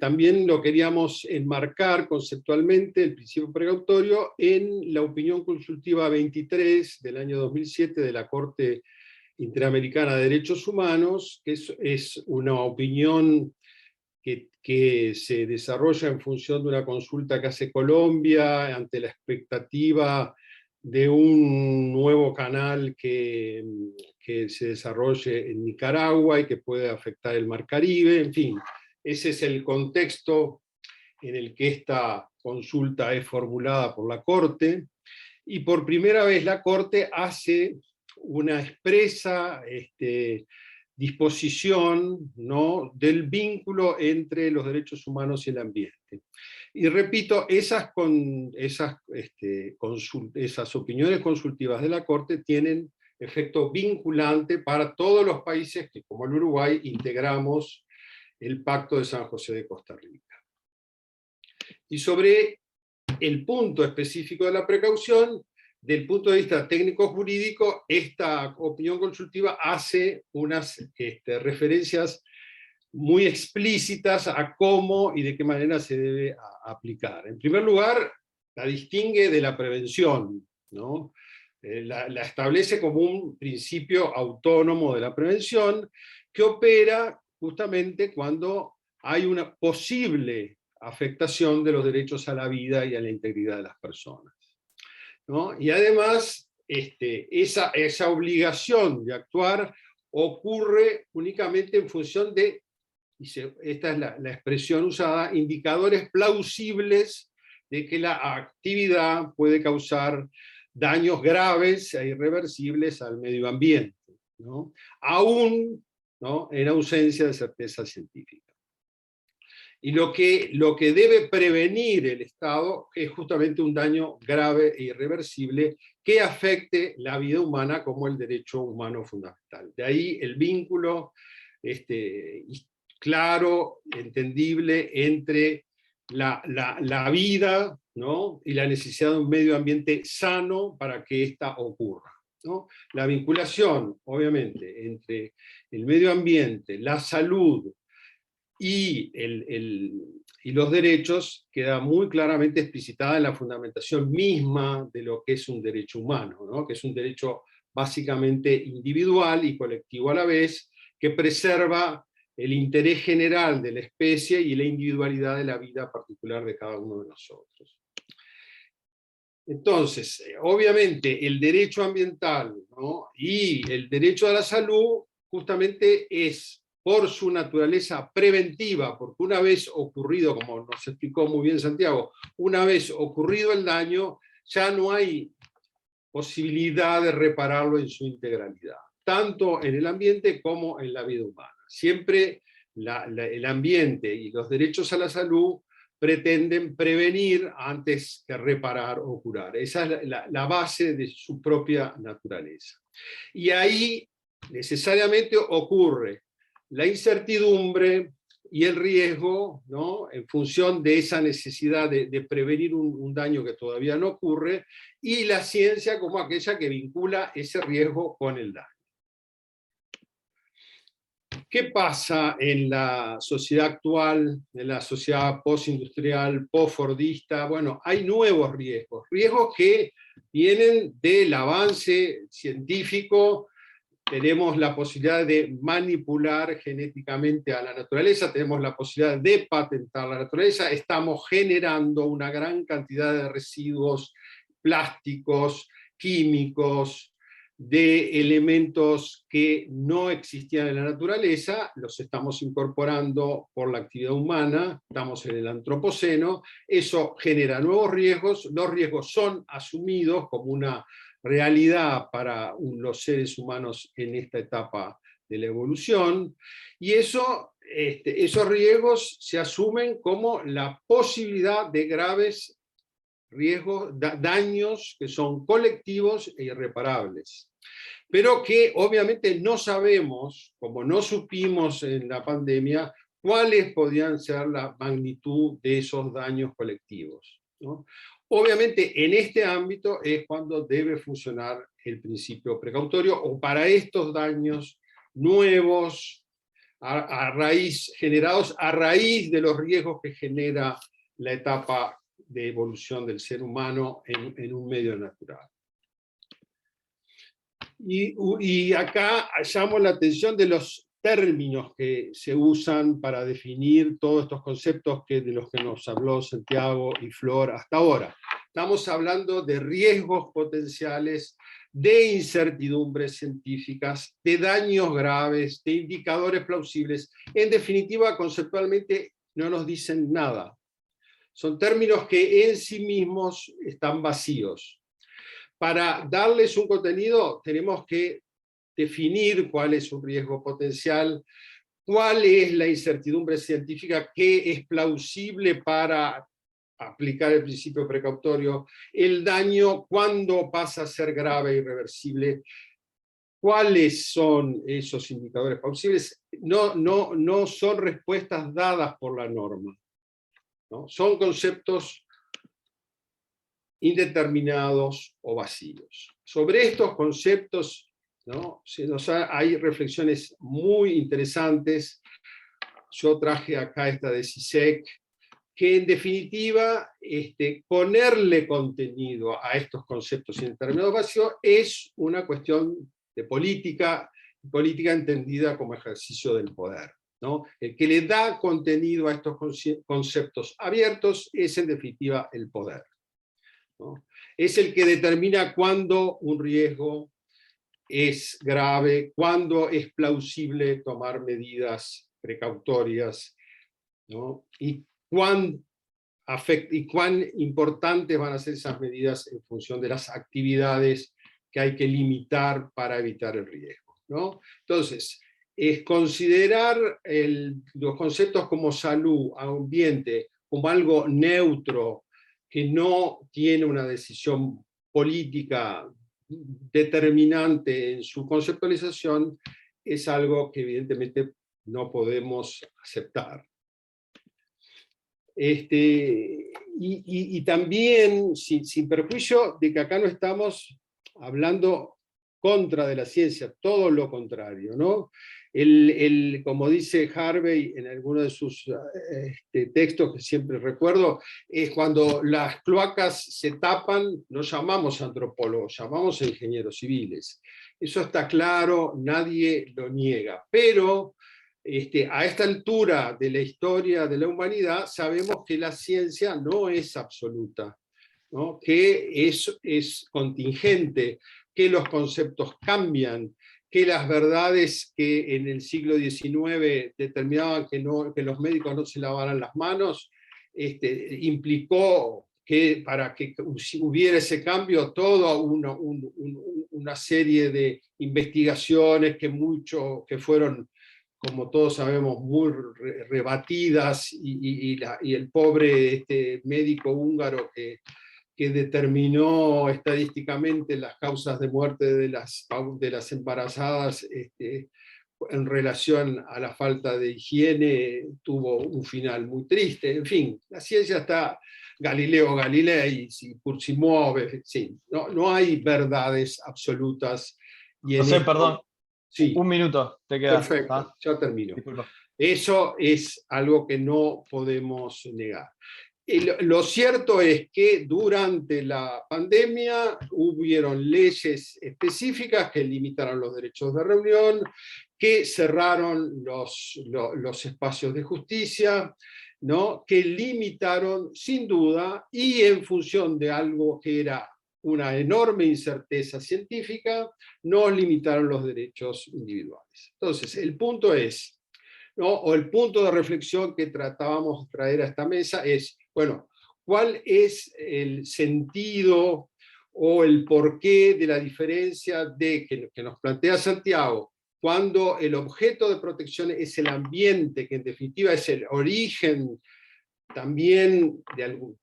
también lo queríamos enmarcar conceptualmente, el principio precautorio, en la opinión consultiva 23 del año 2007 de la Corte Interamericana de Derechos Humanos, que es una opinión que se desarrolla en función de una consulta que hace Colombia ante la expectativa de un nuevo canal que se desarrolle en Nicaragua y que puede afectar el Mar Caribe. En fin, ese es el contexto en el que esta consulta es formulada por la Corte, y por primera vez la Corte hace una expresa disposición, ¿no?, del vínculo entre los derechos humanos y el ambiente. Y repito, esas opiniones consultivas de la Corte tienen efecto vinculante para todos los países que, como el Uruguay, integramos el Pacto de San José de Costa Rica. Y sobre el punto específico de la precaución, del punto de vista técnico-jurídico, esta opinión consultiva hace unas referencias muy explícitas a cómo y de qué manera se debe aplicar. En primer lugar, la distingue de la prevención, ¿no? La establece como un principio autónomo de la prevención que opera justamente cuando hay una posible afectación de los derechos a la vida y a la integridad de las personas, ¿no? Y además, esa obligación de actuar ocurre únicamente en función de, esta es la expresión usada, indicadores plausibles de que la actividad puede causar daños graves e irreversibles al medio ambiente, ¿no?, aún, ¿no?, en ausencia de certeza científica. Y lo que debe prevenir el Estado es justamente un daño grave e irreversible que afecte la vida humana como el derecho humano fundamental. De ahí el vínculo claro, entendible, entre la vida, ¿no?, y la necesidad de un medio ambiente sano para que ésta ocurra, ¿no? La vinculación, obviamente, entre el medio ambiente, la salud, y y los derechos queda muy claramente explicitada en la fundamentación misma de lo que es un derecho humano, ¿no? Que es un derecho básicamente individual y colectivo a la vez, que preserva el interés general de la especie y la individualidad de la vida particular de cada uno de nosotros. Entonces, obviamente, el derecho ambiental, ¿no?, y el derecho a la salud justamente es, por su naturaleza preventiva, porque una vez ocurrido, como nos explicó muy bien Santiago, una vez ocurrido el daño, ya no hay posibilidad de repararlo en su integralidad, tanto en el ambiente como en la vida humana. Siempre el ambiente y los derechos a la salud pretenden prevenir antes que reparar o curar. Esa es la base de su propia naturaleza. Y ahí necesariamente ocurre la incertidumbre y el riesgo, ¿no?, en función de esa necesidad de prevenir un daño que todavía no ocurre, y la ciencia como aquella que vincula ese riesgo con el daño. ¿Qué pasa en la sociedad actual, en la sociedad postindustrial, postfordista? Bueno, hay nuevos riesgos, riesgos que vienen del avance científico. Tenemos la posibilidad de manipular genéticamente a la naturaleza, tenemos la posibilidad de patentar la naturaleza, estamos generando una gran cantidad de residuos plásticos, químicos, de elementos que no existían en la naturaleza, los estamos incorporando por la actividad humana, estamos en el antropoceno, eso genera nuevos riesgos, los riesgos son asumidos como una realidad para los seres humanos en esta etapa de la evolución, y esos riesgos se asumen como la posibilidad de graves riesgos, daños que son colectivos e irreparables, pero que obviamente no sabemos, como no supimos en la pandemia, cuáles podían ser la magnitud de esos daños colectivos, ¿no? Obviamente en este ámbito es cuando debe funcionar el principio precautorio, o para estos daños nuevos, generados a raíz de los riesgos que genera la etapa de evolución del ser humano en un medio natural. Y acá llamo la atención de los términos que se usan para definir todos estos conceptos de los que nos habló Santiago y Flor hasta ahora. Estamos hablando de riesgos potenciales, de incertidumbres científicas, de daños graves, de indicadores plausibles. En definitiva, conceptualmente no nos dicen nada. Son términos que en sí mismos están vacíos. Para darles un contenido tenemos que definir cuál es un riesgo potencial, cuál es la incertidumbre científica que es plausible para aplicar el principio precautorio, el daño cuándo pasa a ser grave e irreversible, cuáles son esos indicadores plausibles. No son respuestas dadas por la norma, ¿no? Son conceptos indeterminados o vacíos. Sobre estos conceptos, ¿no?, hay reflexiones muy interesantes. Yo traje acá esta de Zizek, que en definitiva ponerle contenido a estos conceptos indeterminados vacíos es una cuestión de política entendida como ejercicio del poder, ¿no? El que le da contenido a estos conceptos abiertos es en definitiva el poder, ¿no? Es el que determina cuándo un riesgo es grave, cuándo es plausible tomar medidas precautorias, ¿no? Y cuán importantes van a ser esas medidas en función de las actividades que hay que limitar para evitar el riesgo, ¿no? Entonces, es considerar los conceptos como salud, ambiente, como algo neutro, que no tiene una decisión política determinante en su conceptualización, es algo que evidentemente no podemos aceptar. Y también, sin perjuicio de que acá no estamos hablando contra de la ciencia, todo lo contrario, ¿no? Como dice Harvey en alguno de sus textos que siempre recuerdo, es cuando las cloacas se tapan, no llamamos antropólogos, llamamos a ingenieros civiles. Eso está claro, nadie lo niega. Pero a esta altura de la historia de la humanidad sabemos que la ciencia no es absoluta, ¿no? Que es contingente, que los conceptos cambian, que las verdades que en el siglo XIX determinaban que los médicos no se lavaran las manos, implicó que para que hubiera ese cambio, toda una serie de investigaciones que fueron, como todos sabemos, muy rebatidas, y el pobre médico húngaro que determinó estadísticamente las causas de muerte de las embarazadas en relación a la falta de higiene, tuvo un final muy triste. En fin, la ciencia está, Galileo Galilei, si mueve, sí, no hay verdades absolutas. Y José, perdón, sí, un minuto te queda. perfecto, ¿Ah? ya termino. Disculpa. Eso es algo que no podemos negar. Lo cierto es que durante la pandemia hubieron leyes específicas que limitaron los derechos de reunión, que cerraron los espacios de justicia, ¿no? Que limitaron sin duda, y en función de algo que era una enorme incerteza científica, nos limitaron los derechos individuales. Entonces, el punto es, ¿no? O el punto de reflexión que tratábamos de traer a esta mesa es, bueno, ¿cuál es el sentido o el porqué de la diferencia que nos plantea Santiago, cuando el objeto de protección es el ambiente, que en definitiva es el origen también,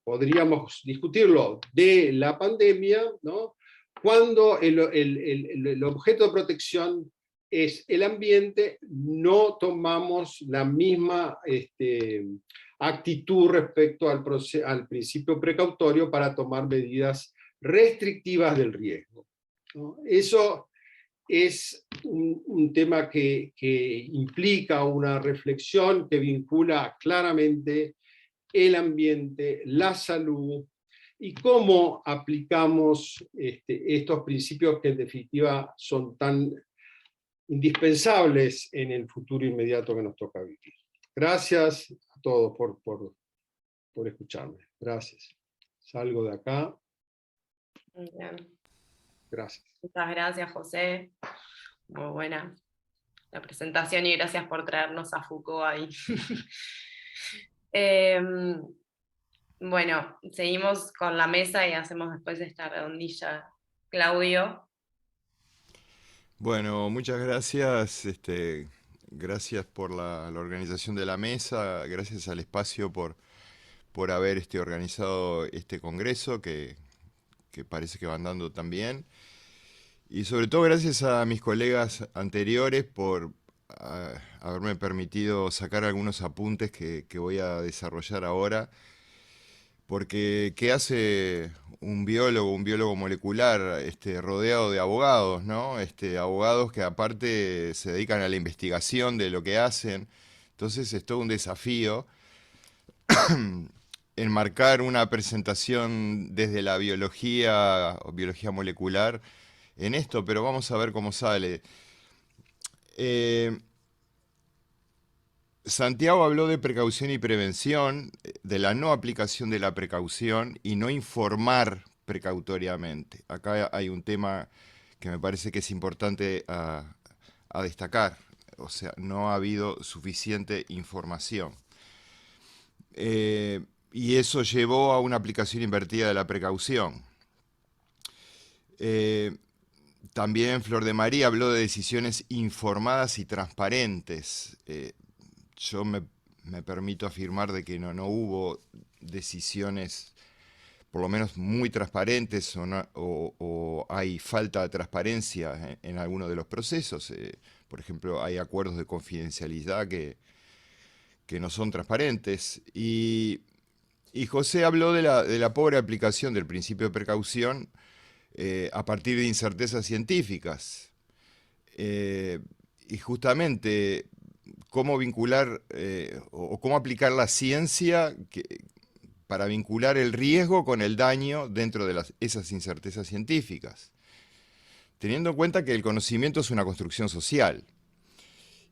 podríamos discutirlo, de la pandemia, ¿no? Cuando el objeto de protección es el ambiente, no tomamos la misma actitud respecto al principio precautorio para tomar medidas restrictivas del riesgo, ¿no? Eso es un tema que implica una reflexión que vincula claramente el ambiente, la salud, y cómo aplicamos estos principios que en definitiva son tan indispensables en el futuro inmediato que nos toca vivir. Gracias a todos por escucharme. Gracias. Salgo de acá. Bien. Gracias. Muchas gracias, José. Muy buena la presentación y gracias por traernos a Foucault ahí. Bueno, seguimos con la mesa y hacemos después esta redondilla. Claudio. Bueno, muchas gracias. Gracias por la organización de la mesa, gracias al espacio por haber organizado este congreso que parece que va andando tan bien. Y sobre todo gracias a mis colegas anteriores por haberme permitido sacar algunos apuntes que voy a desarrollar ahora. Porque ¿qué hace un biólogo molecular rodeado de abogados, ¿no? Abogados que aparte se dedican a la investigación de lo que hacen. Entonces es todo un desafío enmarcar una presentación desde la biología o biología molecular en esto, pero vamos a ver cómo sale. Santiago habló de precaución y prevención, de la no aplicación de la precaución y no informar precautoriamente. Acá hay un tema que me parece que es importante a destacar. O sea, no ha habido suficiente información. Y eso llevó a una aplicación invertida de la precaución. También Flor de María habló de decisiones informadas y transparentes. Yo me permito afirmar de que no hubo decisiones, por lo menos muy transparentes, o hay falta de transparencia en algunos de los procesos. Por ejemplo, hay acuerdos de confidencialidad que no son transparentes. Y José habló de la pobre aplicación del principio de precaución a partir de incertezas científicas. y justamente cómo vincular o cómo aplicar la ciencia para vincular el riesgo con el daño dentro de esas incertezas científicas, teniendo en cuenta que el conocimiento es una construcción social.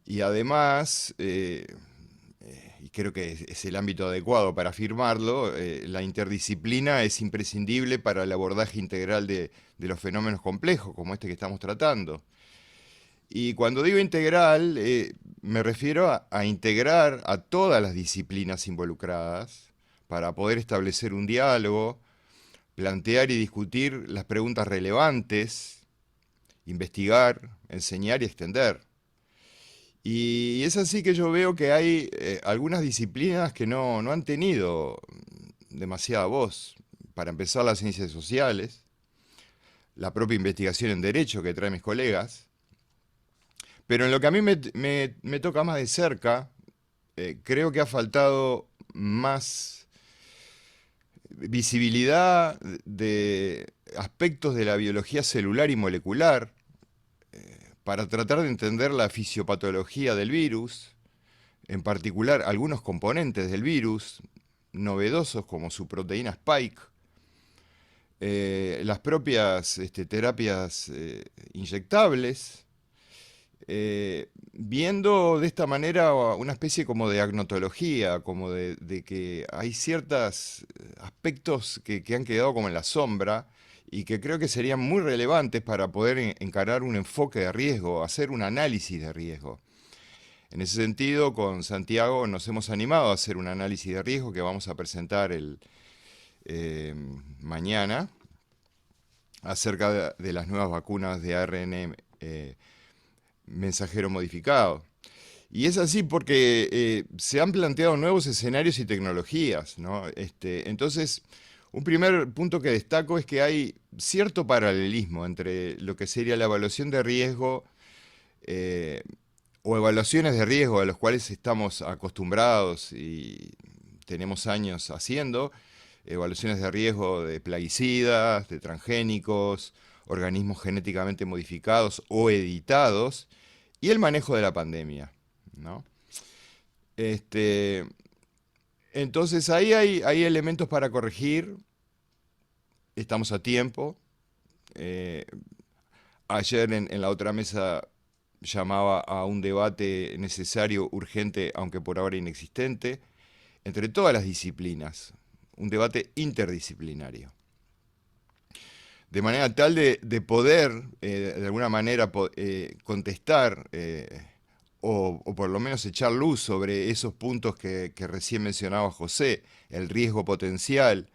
Y además, y creo que es el ámbito adecuado para afirmarlo, la interdisciplina es imprescindible para el abordaje integral de los fenómenos complejos, como este que estamos tratando. Y cuando digo integral, me refiero a integrar a todas las disciplinas involucradas para poder establecer un diálogo, plantear y discutir las preguntas relevantes, investigar, enseñar y extender. Y es así que yo veo que hay algunas disciplinas que no han tenido demasiada voz. Para empezar, las ciencias sociales, la propia investigación en derecho que traen mis colegas. Pero en lo que a mí me toca más de cerca, creo que ha faltado más visibilidad de aspectos de la biología celular y molecular, para tratar de entender la fisiopatología del virus, en particular algunos componentes del virus, novedosos como su proteína Spike, las propias terapias inyectables, viendo de esta manera una especie como de agnotología, como de que hay ciertos aspectos que han quedado como en la sombra, y que creo que serían muy relevantes para poder encarar un enfoque de riesgo, hacer un análisis de riesgo. En ese sentido, con Santiago nos hemos animado a hacer un análisis de riesgo que vamos a presentar mañana acerca de las nuevas vacunas de ARN mensajero modificado. Y es así porque se han planteado nuevos escenarios y tecnologías, ¿no? Entonces, un primer punto que destaco es que hay cierto paralelismo entre lo que sería la evaluación de riesgo o evaluaciones de riesgo a los cuales estamos acostumbrados y tenemos años haciendo, evaluaciones de riesgo de plaguicidas, de transgénicos, organismos genéticamente modificados o editados, y el manejo de la pandemia, ¿no? Entonces ahí hay elementos para corregir, estamos a tiempo. Ayer en la otra mesa llamaba a un debate necesario, urgente, aunque por ahora inexistente, entre todas las disciplinas, un debate interdisciplinario. De manera tal de poder, de alguna manera, contestar o por lo menos echar luz sobre esos puntos que recién mencionaba José, el riesgo potencial,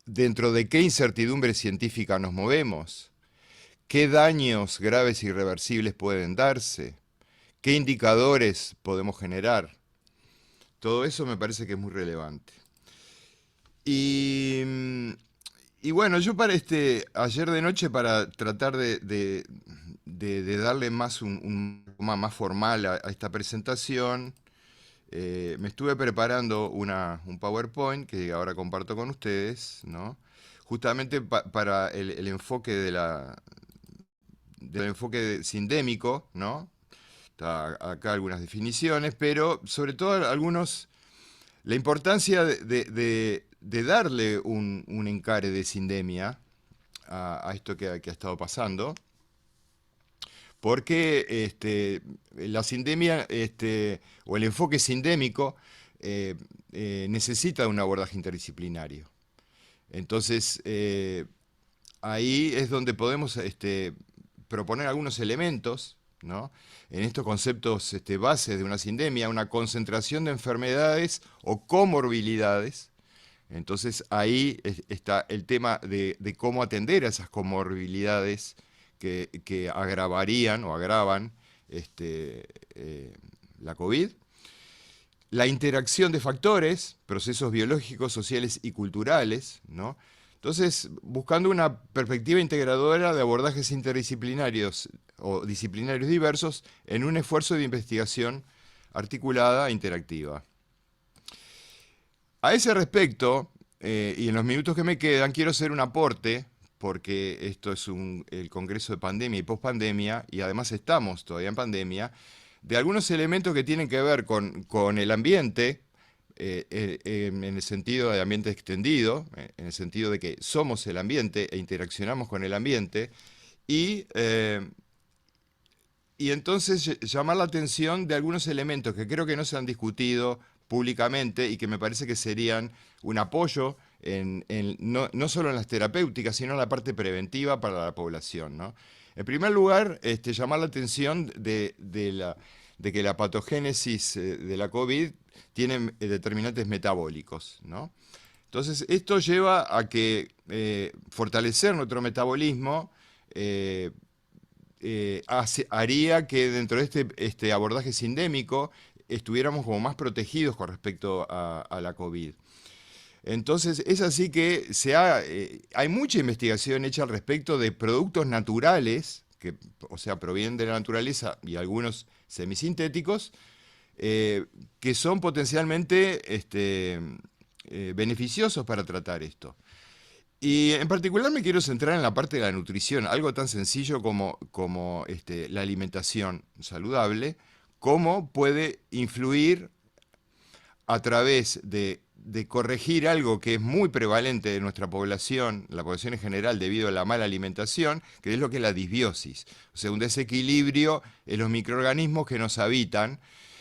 dentro de qué incertidumbre científica nos movemos, qué daños graves e irreversibles pueden darse, qué indicadores podemos generar. Todo eso me parece que es muy relevante. Y bueno, yo para ayer de noche, para tratar de darle más un más formal a esta presentación, me estuve preparando un PowerPoint que ahora comparto con ustedes, ¿no? Justamente para el enfoque del enfoque sindémico, ¿no? Está acá algunas definiciones, pero sobre todo la importancia de darle un encare de sindemia a esto que ha estado pasando, porque la sindemia o el enfoque sindémico necesita de un abordaje interdisciplinario. Entonces, ahí es donde podemos proponer algunos elementos, ¿no? En estos conceptos bases de una sindemia, una concentración de enfermedades o comorbilidades. Entonces ahí está el tema de cómo atender a esas comorbilidades que agravarían o agravan la COVID. La interacción de factores, procesos biológicos, sociales y culturales, ¿no? Entonces, buscando una perspectiva integradora de abordajes interdisciplinarios o disciplinarios diversos en un esfuerzo de investigación articulada e interactiva. A ese respecto, y en los minutos que me quedan, quiero hacer un aporte, porque esto es el Congreso de Pandemia y Pospandemia, y además estamos todavía en pandemia, de algunos elementos que tienen que ver con el ambiente, en el sentido de ambiente extendido, en el sentido de que somos el ambiente e interaccionamos con el ambiente, y, y entonces llamar la atención de algunos elementos que creo que no se han discutido públicamente y que me parece que serían un apoyo no solo en las terapéuticas, sino en la parte preventiva para la población, ¿no? En primer lugar, llamar la atención de que la patogénesis de la COVID tiene determinantes metabólicos, ¿no? Entonces, esto lleva a que fortalecer nuestro metabolismo haría que dentro de este abordaje sindémico estuviéramos como más protegidos con respecto a la COVID. Entonces, es así que hay mucha investigación hecha al respecto de productos naturales, que, o sea, provienen de la naturaleza y algunos semisintéticos, que son potencialmente beneficiosos para tratar esto. Y en particular me quiero centrar en la parte de la nutrición, algo tan sencillo como la alimentación saludable, cómo puede influir a través de corregir algo que es muy prevalente de nuestra población, la población en general, debido a la mala alimentación, que es lo que es la disbiosis, o sea, un desequilibrio en los microorganismos que nos habitan,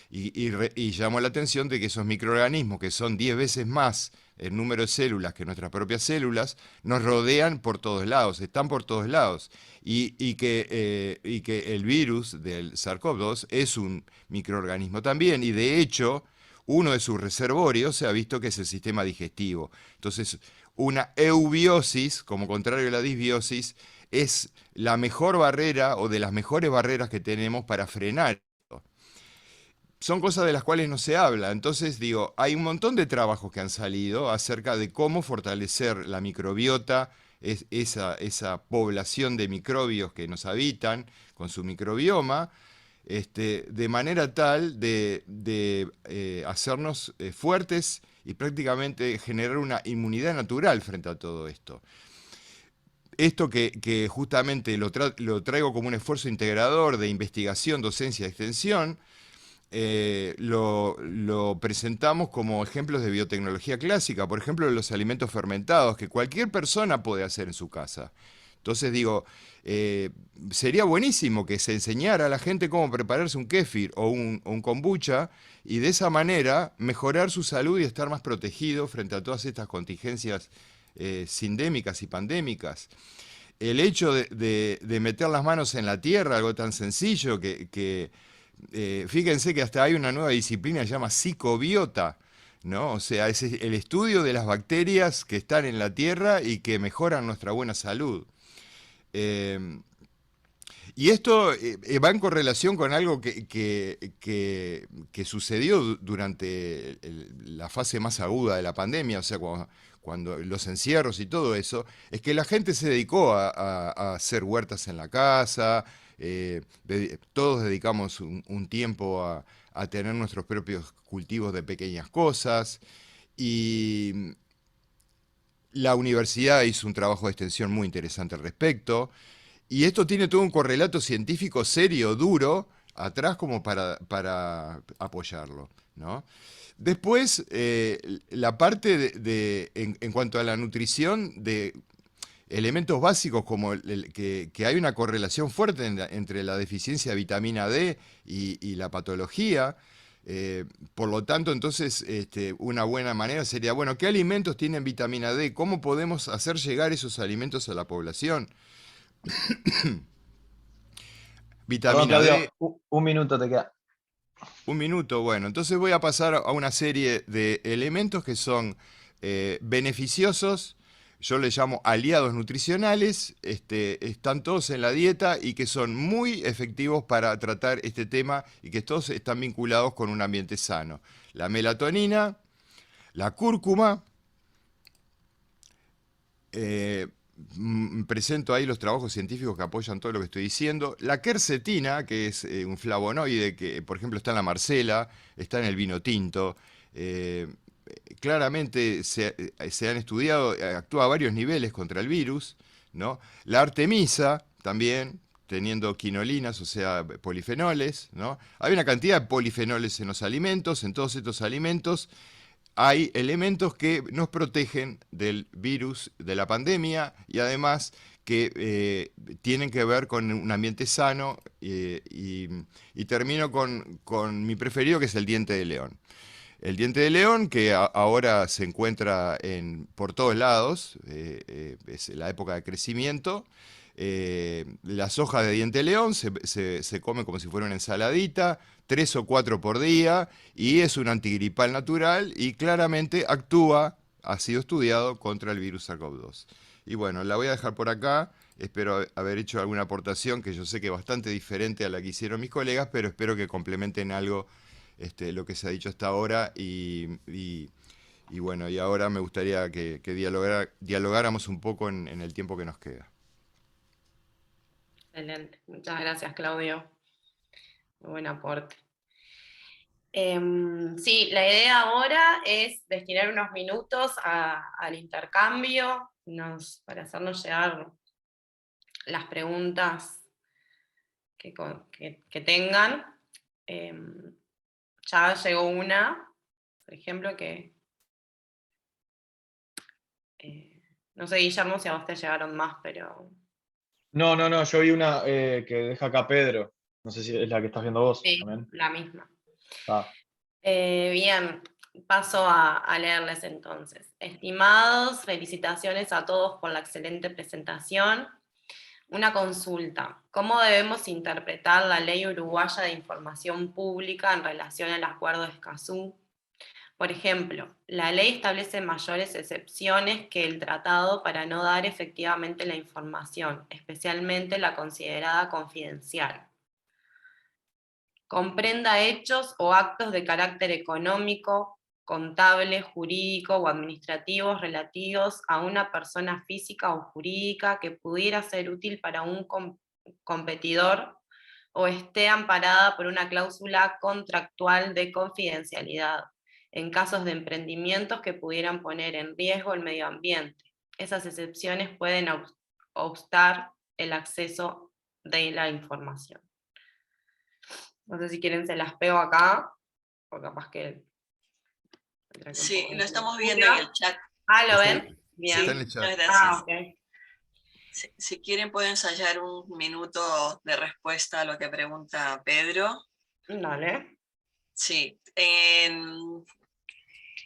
y llamó la atención de que esos microorganismos, que son 10 veces más el número de células que nuestras propias células, nos rodean por todos lados, están por todos lados, y que el virus del SARS-CoV-2 es un microorganismo también, y de hecho, uno de sus reservorios se ha visto que es el sistema digestivo. Entonces, una eubiosis, como contrario a la disbiosis, es la mejor barrera o de las mejores barreras que tenemos para frenar esto. Son cosas de las cuales no se habla. Entonces, digo, hay un montón de trabajos que han salido acerca de cómo fortalecer la microbiota, esa población de microbios que nos habitan con su microbioma, de manera tal de hacernos fuertes y prácticamente generar una inmunidad natural frente a todo esto. Esto que justamente lo traigo como un esfuerzo integrador de investigación, docencia y extensión, lo presentamos como ejemplos de biotecnología clásica, por ejemplo, los alimentos fermentados, que cualquier persona puede hacer en su casa. Entonces digo, sería buenísimo que se enseñara a la gente cómo prepararse un kéfir o un kombucha y de esa manera mejorar su salud y estar más protegido frente a todas estas contingencias sindémicas y pandémicas. El hecho de meter las manos en la tierra, algo tan sencillo que fíjense que hasta hay una nueva disciplina que se llama psicobiota, ¿no? O sea, es el estudio de las bacterias que están en la tierra y que mejoran nuestra buena salud. Y esto va en correlación con algo que sucedió durante la fase más aguda de la pandemia, o sea, cuando los encierros y todo eso, es que la gente se dedicó a hacer huertas en la casa, todos dedicamos un tiempo a tener nuestros propios cultivos de pequeñas cosas, y la universidad hizo un trabajo de extensión muy interesante al respecto, y esto tiene todo un correlato científico serio, duro, atrás como para apoyarlo, ¿no? Después, la parte en cuanto a la nutrición, de elementos básicos como que hay una correlación fuerte entre la deficiencia de vitamina D y la patología. Por lo tanto, entonces, una buena manera sería, bueno, ¿qué alimentos tienen vitamina D? ¿Cómo podemos hacer llegar esos alimentos a la población? Perdón, Vitamina Claudio, D. un minuto te queda. Un minuto, bueno, entonces voy a pasar a una serie de elementos que son beneficiosos, yo les llamo aliados nutricionales, están todos en la dieta y que son muy efectivos para tratar este tema y que todos están vinculados con un ambiente sano. La melatonina, la cúrcuma, presento ahí los trabajos científicos que apoyan todo lo que estoy diciendo. La quercetina, que es un flavonoide que, por ejemplo, está en la marcela, está en el vino tinto. Claramente se han estudiado, actúa a varios niveles contra el virus, ¿no? La artemisa también, teniendo quinolinas, o sea, polifenoles, ¿no? Hay una cantidad de polifenoles en los alimentos, en todos estos alimentos hay elementos que nos protegen del virus, de la pandemia, y además que tienen que ver con un ambiente sano, y termino con mi preferido, que es el diente de león. El diente de león, que ahora se encuentra por todos lados, es la época de crecimiento. Las hojas de diente de león se comen como si fuera una ensaladita, 3 o 4 por día, y es un antigripal natural y claramente actúa, ha sido estudiado contra el virus SARS-CoV-2. Y bueno, la voy a dejar por acá. Espero haber hecho alguna aportación que yo sé que es bastante diferente a la que hicieron mis colegas, pero espero que complementen algo lo que se ha dicho hasta ahora. Y bueno, y ahora me gustaría que dialogáramos un poco en el tiempo que nos queda. Excelente. Muchas gracias, Claudio. Muy buen aporte. Sí, la idea ahora es destinar unos minutos al intercambio, para hacernos llegar las preguntas que tengan. Ya llegó una, por ejemplo, que no sé, Guillermo, si a vos te llegaron más, pero... No, yo vi una que deja acá Pedro. No sé si es la que estás viendo vos Sí, también. la misma. Ah, Bien, paso a leerles entonces. Estimados, felicitaciones a todos por la excelente presentación. Una consulta. ¿Cómo debemos interpretar la Ley Uruguaya de Información Pública en relación al Acuerdo de Escazú? Por ejemplo, la ley establece mayores excepciones que el tratado para no dar efectivamente la información, especialmente la considerada confidencial. Comprenda hechos o actos de carácter económico, contable, jurídico o administrativos relativos a una persona física o jurídica que pudiera ser útil para un competidor o esté amparada por una cláusula contractual de confidencialidad, en casos de emprendimientos que pudieran poner en riesgo el medio ambiente. Esas excepciones pueden obstar el acceso de la información. No sé si quieren se las pego acá, o capaz que... Sí, lo estamos viendo en el chat. Ah, ¿lo ven? Bien. Está en el Sí, chat. muchas gracias. Ok. Si quieren pueden ensayar un minuto de respuesta a lo que pregunta Pedro. Dale. Sí, en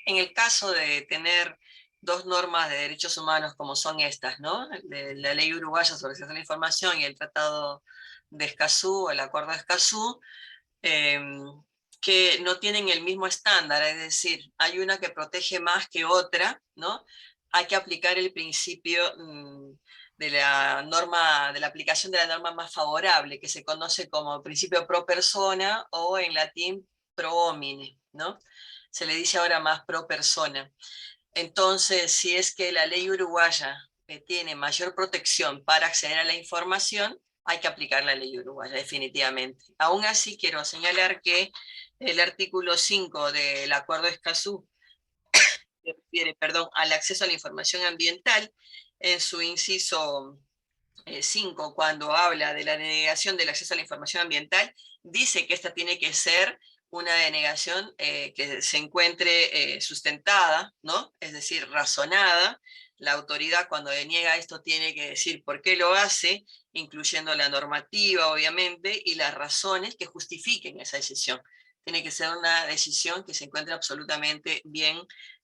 el caso de tener dos normas de derechos humanos como son estas, ¿no? La ley uruguaya sobre acceso a la información y el tratado de Escazú, el acuerdo de Escazú, que no tienen el mismo estándar, es decir, hay una que protege más que otra, ¿no? Hay que aplicar el principio de la norma, de la aplicación de la norma más favorable, que se conoce como principio pro persona o en latín pro homine, ¿no? Se le dice ahora más pro persona. Entonces, si es que la ley uruguaya tiene mayor protección para acceder a la información, hay que aplicar la ley uruguaya, definitivamente. Aún así, quiero señalar que el artículo 5 del Acuerdo de Escazú se refiere, al acceso a la información ambiental, en su inciso 5, cuando habla de la denegación del acceso a la información ambiental, dice que esta tiene que ser una denegación que se encuentre sustentada, ¿no? Es decir, razonada. La autoridad cuando deniega esto tiene que decir por qué lo hace, incluyendo la normativa, obviamente, y las razones que justifiquen esa decisión. Tiene que ser una decisión que se encuentre absolutamente bien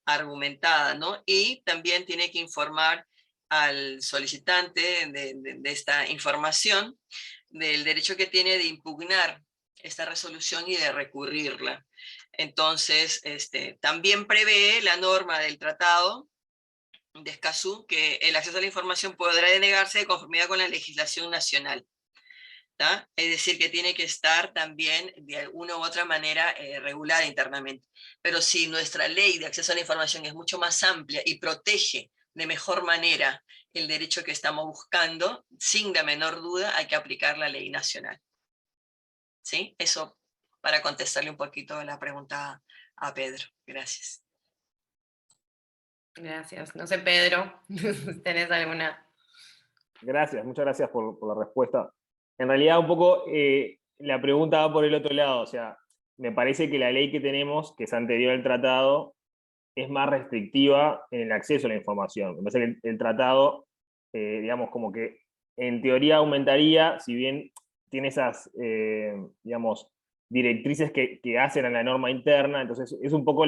argumentada, ¿no? Y también tiene que informar al solicitante de esta información del derecho que tiene de impugnar esta resolución y de recurrirla. Entonces, también prevé la norma del tratado de Escazú que el acceso a la información podrá denegarse de conformidad con la legislación nacional. ¿tá? Es decir, que tiene que estar también de alguna u otra manera regulada internamente. Pero si nuestra ley de acceso a la información es mucho más amplia y protege de mejor manera el derecho que estamos buscando, sin la menor duda hay que aplicar la ley nacional. ¿Sí? Eso para contestarle un poquito la pregunta a Pedro. Gracias. Gracias. No sé, Pedro, ¿tenés alguna Gracias, muchas gracias por la respuesta. En realidad, un poco la pregunta va por el otro lado. O sea, me parece que la ley que tenemos, que es anterior al tratado, es más restrictiva en el acceso a la información. Me parece que el tratado, digamos, como que en teoría aumentaría, si bien tiene esas, digamos, directrices que hacen a la norma interna, entonces es un poco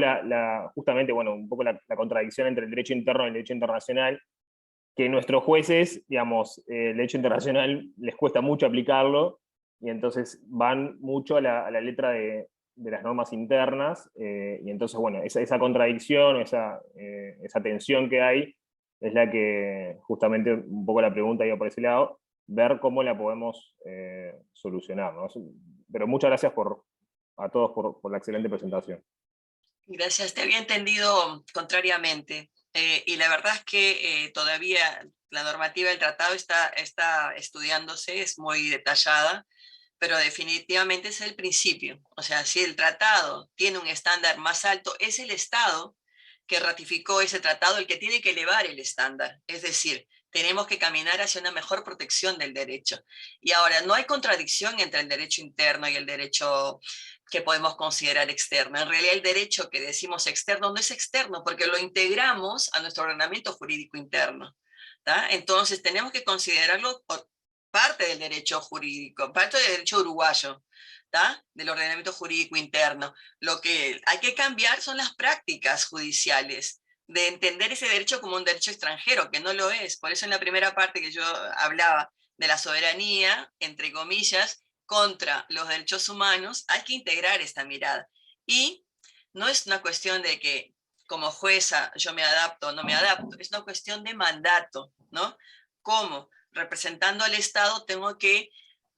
justamente, bueno, un poco la contradicción entre el derecho interno y el derecho internacional, que nuestros jueces, digamos, el derecho internacional les cuesta mucho aplicarlo, y entonces van mucho a la letra de las normas internas, y entonces, bueno, esa contradicción, esa tensión que hay, es la que justamente un poco la pregunta iba por ese lado, ver cómo la podemos solucionar, ¿no? Pero muchas gracias a todos por la excelente presentación. Gracias, te había entendido contrariamente. Y la verdad es que todavía la normativa del tratado está estudiándose, es muy detallada, pero definitivamente es el principio. O sea, si el tratado tiene un estándar más alto, es el Estado que ratificó ese tratado el que tiene que elevar el estándar. Es decir, tenemos que caminar hacia una mejor protección del derecho. Y ahora, no hay contradicción entre el derecho interno y el derecho que podemos considerar externo. En realidad, el derecho que decimos externo no es externo porque lo integramos a nuestro ordenamiento jurídico interno. ¿tá? Entonces, tenemos que considerarlo por parte del derecho jurídico, parte del derecho uruguayo, ¿tá? Del ordenamiento jurídico interno. Lo que hay que cambiar son las prácticas judiciales, de entender ese derecho como un derecho extranjero, que no lo es. Por eso en la primera parte que yo hablaba de la soberanía, entre comillas, contra los derechos humanos, hay que integrar esta mirada. Y no es una cuestión de que como jueza yo me adapto o no me adapto, es una cuestión de mandato, ¿no? ¿Cómo? Representando al Estado tengo que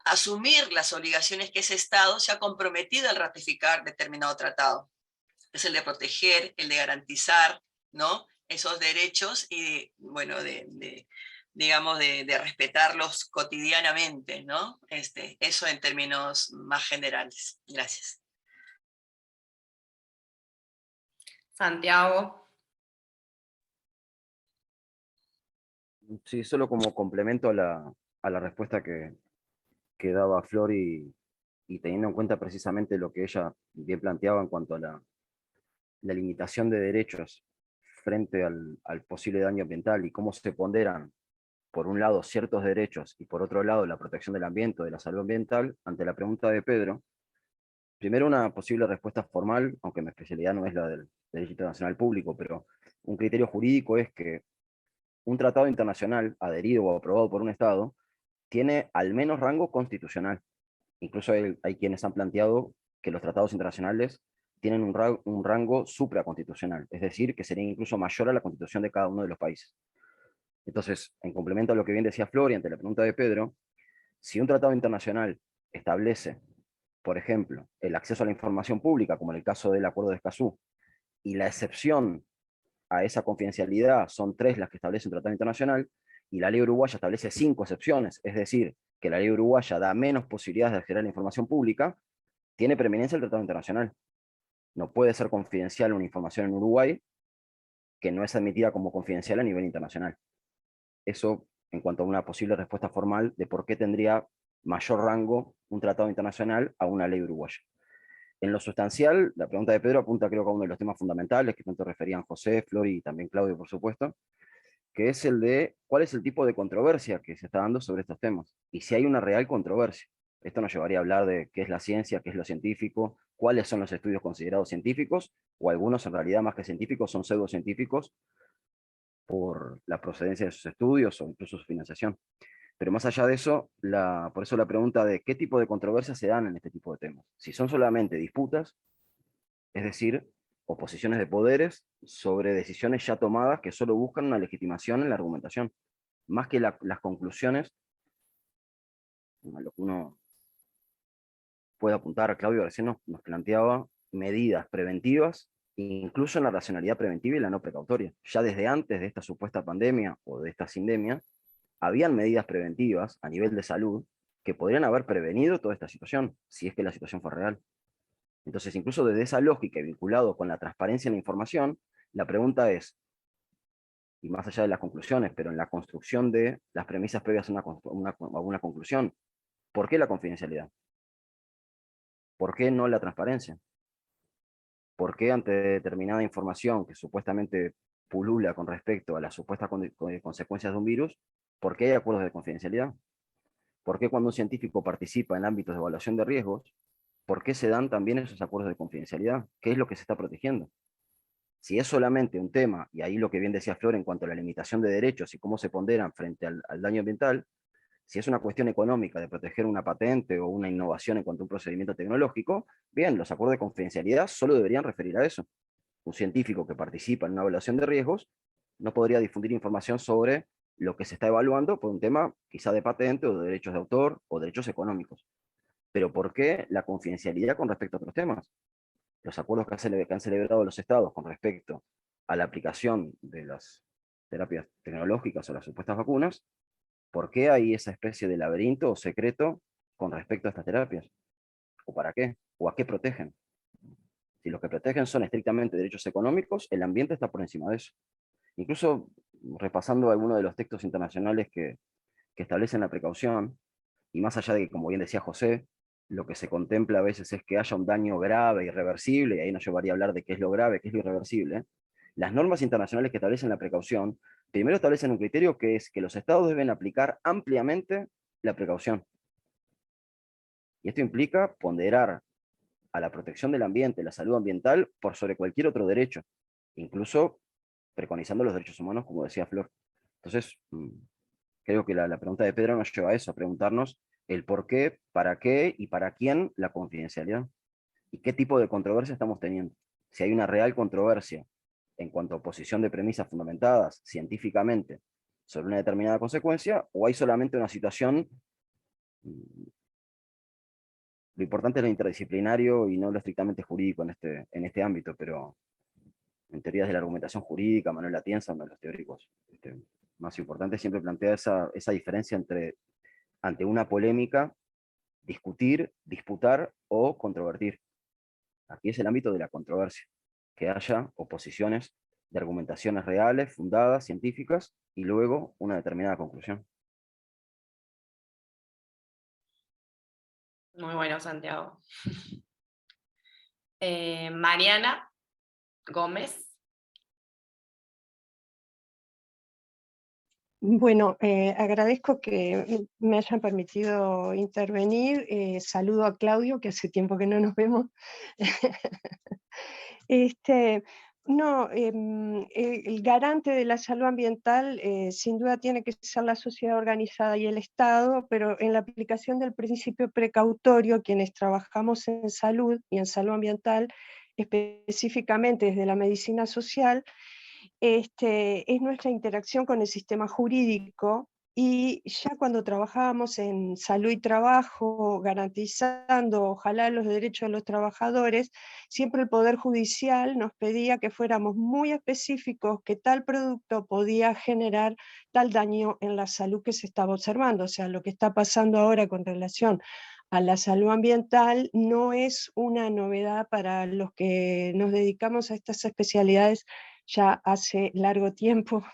asumir las obligaciones que ese Estado se ha comprometido al ratificar determinado tratado. Es el de proteger, el de garantizar, ¿no? Esos derechos y, bueno, digamos, de respetarlos cotidianamente, ¿no? Eso en términos más generales. Gracias. Santiago. Sí, solo como complemento a la respuesta que daba Flor y teniendo en cuenta precisamente lo que ella bien planteaba en cuanto a la limitación de derechos frente al posible daño ambiental y cómo se ponderan, por un lado, ciertos derechos y por otro lado, la protección del ambiente o de la salud ambiental, ante la pregunta de Pedro, primero una posible respuesta formal, aunque mi especialidad no es la del derecho internacional público, pero un criterio jurídico es que un tratado internacional adherido o aprobado por un Estado tiene al menos rango constitucional. Incluso hay quienes han planteado que los tratados internacionales tienen un rango supraconstitucional, es decir, que sería incluso mayor a la constitución de cada uno de los países. Entonces, en complemento a lo que bien decía Flor y ante la pregunta de Pedro, si un tratado internacional establece, por ejemplo, el acceso a la información pública, como en el caso del Acuerdo de Escazú, y la excepción a esa confidencialidad son 3 las que establece un tratado internacional, y la ley uruguaya establece 5 excepciones, es decir, que la ley uruguaya da menos posibilidades de acceder a la información pública, tiene preeminencia el tratado internacional. No puede ser confidencial una información en Uruguay que no es admitida como confidencial a nivel internacional. Eso en cuanto a una posible respuesta formal de por qué tendría mayor rango un tratado internacional a una ley uruguaya. En lo sustancial, la pregunta de Pedro apunta creo que a uno de los temas fundamentales que tanto referían José, Flor y también Claudio, por supuesto, que es el de cuál es el tipo de controversia que se está dando sobre estos temas, y si hay una real controversia. Esto nos llevaría a hablar de qué es la ciencia, qué es lo científico, cuáles son los estudios considerados científicos, o algunos en realidad más que científicos son pseudocientíficos por la procedencia de sus estudios o incluso su financiación. Pero más allá de eso, por eso la pregunta de qué tipo de controversias se dan en este tipo de temas. Si son solamente disputas, es decir, oposiciones de poderes sobre decisiones ya tomadas que solo buscan una legitimación en la argumentación, más que las conclusiones, a lo que uno puede apuntar. A Claudio recién nos planteaba medidas preventivas, incluso en la racionalidad preventiva y la no precautoria. Ya desde antes de esta supuesta pandemia o de esta sindemia, habían medidas preventivas a nivel de salud que podrían haber prevenido toda esta situación, si es que la situación fue real. Entonces, incluso desde esa lógica y vinculado con la transparencia en la información, la pregunta es, y más allá de las conclusiones, pero en la construcción de las premisas previas a una conclusión. ¿Por qué la confidencialidad? ¿Por qué no la transparencia? ¿Por qué ante determinada información que supuestamente pulula con respecto a las supuestas consecuencias de un virus, por qué hay acuerdos de confidencialidad? ¿Por qué cuando un científico participa en ámbitos de evaluación de riesgos, por qué se dan también esos acuerdos de confidencialidad? ¿Qué es lo que se está protegiendo? Si es solamente un tema, y ahí lo que bien decía Flor en cuanto a la limitación de derechos y cómo se ponderan frente al daño ambiental, si es una cuestión económica de proteger una patente o una innovación en cuanto a un procedimiento tecnológico, bien, los acuerdos de confidencialidad solo deberían referir a eso. Un científico que participa en una evaluación de riesgos no podría difundir información sobre lo que se está evaluando por un tema quizá de patente o de derechos de autor o derechos económicos. Pero ¿por qué la confidencialidad con respecto a otros temas? Los acuerdos que han celebrado los estados con respecto a la aplicación de las terapias tecnológicas o las supuestas vacunas, ¿por qué hay esa especie de laberinto o secreto con respecto a estas terapias? ¿O para qué? ¿O a qué protegen? Si los que protegen son estrictamente derechos económicos, el ambiente está por encima de eso. Incluso repasando algunos de los textos internacionales que establecen la precaución, y más allá de que, como bien decía José, lo que se contempla a veces es que haya un daño grave, irreversible, y ahí nos llevaría a hablar de qué es lo grave, qué es lo irreversible. Las normas internacionales que establecen la precaución, primero establecen un criterio que es que los estados deben aplicar ampliamente la precaución. Y esto implica ponderar a la protección del ambiente, la salud ambiental, por sobre cualquier otro derecho, incluso preconizando los derechos humanos, como decía Flor. Entonces, creo que la pregunta de Pedro nos lleva a eso, a preguntarnos el por qué y para quién la confidencialidad. Y qué tipo de controversia estamos teniendo. Si hay una real controversia en cuanto a oposición de premisas fundamentadas científicamente sobre una determinada consecuencia, o hay solamente una situación. Lo importante es lo interdisciplinario y no lo estrictamente jurídico en este ámbito, pero en teorías de la argumentación jurídica, Manuel Atienza, uno de los teóricos más importantes, siempre plantea esa diferencia entre, ante una polémica, discutir, disputar o controvertir. Aquí es el ámbito de la controversia, que haya oposiciones de argumentaciones reales, fundadas, científicas, y luego una determinada conclusión. Muy bueno, Santiago. Mariana Gómez. Bueno, agradezco que me hayan permitido intervenir. Saludo a Claudio, que hace tiempo que no nos vemos. No, el garante de la salud ambiental sin duda tiene que ser la sociedad organizada y el Estado, pero en la aplicación del principio precautorio, quienes trabajamos en salud y en salud ambiental, específicamente desde la medicina social, es nuestra interacción con el sistema jurídico, y ya cuando trabajábamos en salud y trabajo, garantizando ojalá los derechos de los trabajadores, siempre el Poder Judicial nos pedía que fuéramos muy específicos, que tal producto podía generar tal daño en la salud que se estaba observando. O sea, lo que está pasando ahora con relación a la salud ambiental no es una novedad para los que nos dedicamos a estas especialidades ya hace largo tiempo,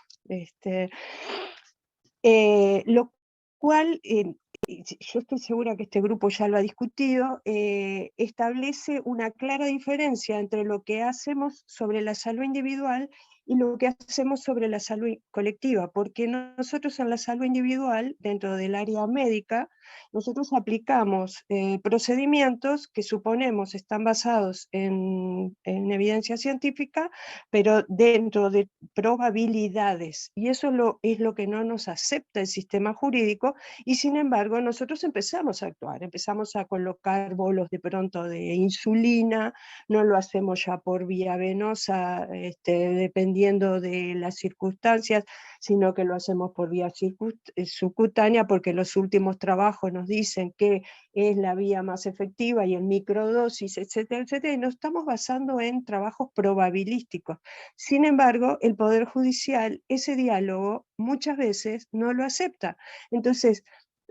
lo cual, yo estoy segura que este grupo ya lo ha discutido, establece una clara diferencia entre lo que hacemos sobre la salud individual y lo que hacemos sobre la salud colectiva, porque nosotros en la salud individual, dentro del área médica, nosotros aplicamos procedimientos que suponemos están basados en evidencia científica, pero dentro de probabilidades, y eso es lo que no nos acepta el sistema jurídico, y sin embargo nosotros empezamos a actuar, empezamos a colocar bolos de pronto de insulina, no lo hacemos ya por vía venosa, dependiendo de las circunstancias, sino que lo hacemos por vía subcutánea, porque los últimos trabajos nos dicen que es la vía más efectiva y en microdosis, etcétera, etcétera, y nos estamos basando en trabajos probabilísticos. Sin embargo, el Poder Judicial, ese diálogo muchas veces no lo acepta. Entonces,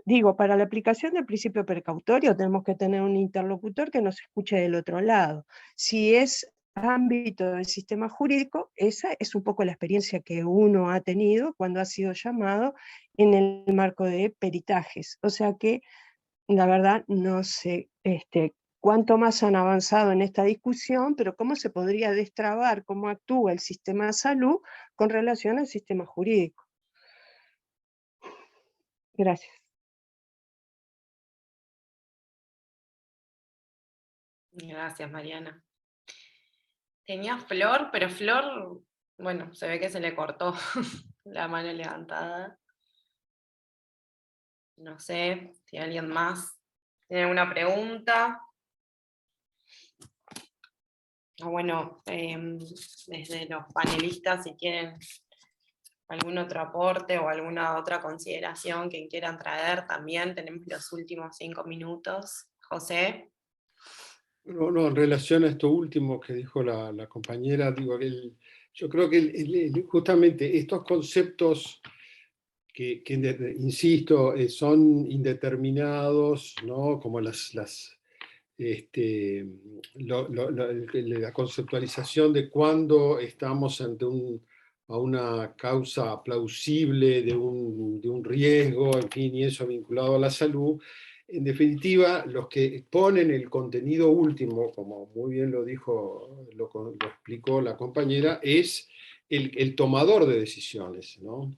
digo, para la aplicación del principio precautorio tenemos que tener un interlocutor que nos escuche del otro lado. Si es ámbito del sistema jurídico, esa es un poco la experiencia que uno ha tenido cuando ha sido llamado en el marco de peritajes. O sea que, la verdad, no sé cuánto más han avanzado en esta discusión, pero cómo se podría destrabar cómo actúa el sistema de salud con relación al sistema jurídico. Gracias. Gracias, Mariana. Tenía Flor, pero Flor, bueno, se ve que se le cortó la mano levantada. No sé si alguien más tiene alguna pregunta. O bueno, desde los panelistas, si tienen algún otro aporte o alguna otra consideración que quieran traer, también tenemos los últimos 5 minutos. José. No, en relación a esto último que dijo la compañera, digo, yo creo que justamente estos conceptos que insisto, son indeterminados, ¿no? Como la conceptualización de cuándo estamos ante a una causa plausible de un riesgo, en fin, y eso vinculado a la salud. En definitiva, los que ponen el contenido último, como muy bien lo dijo, lo explicó la compañera, es el tomador de decisiones, ¿no?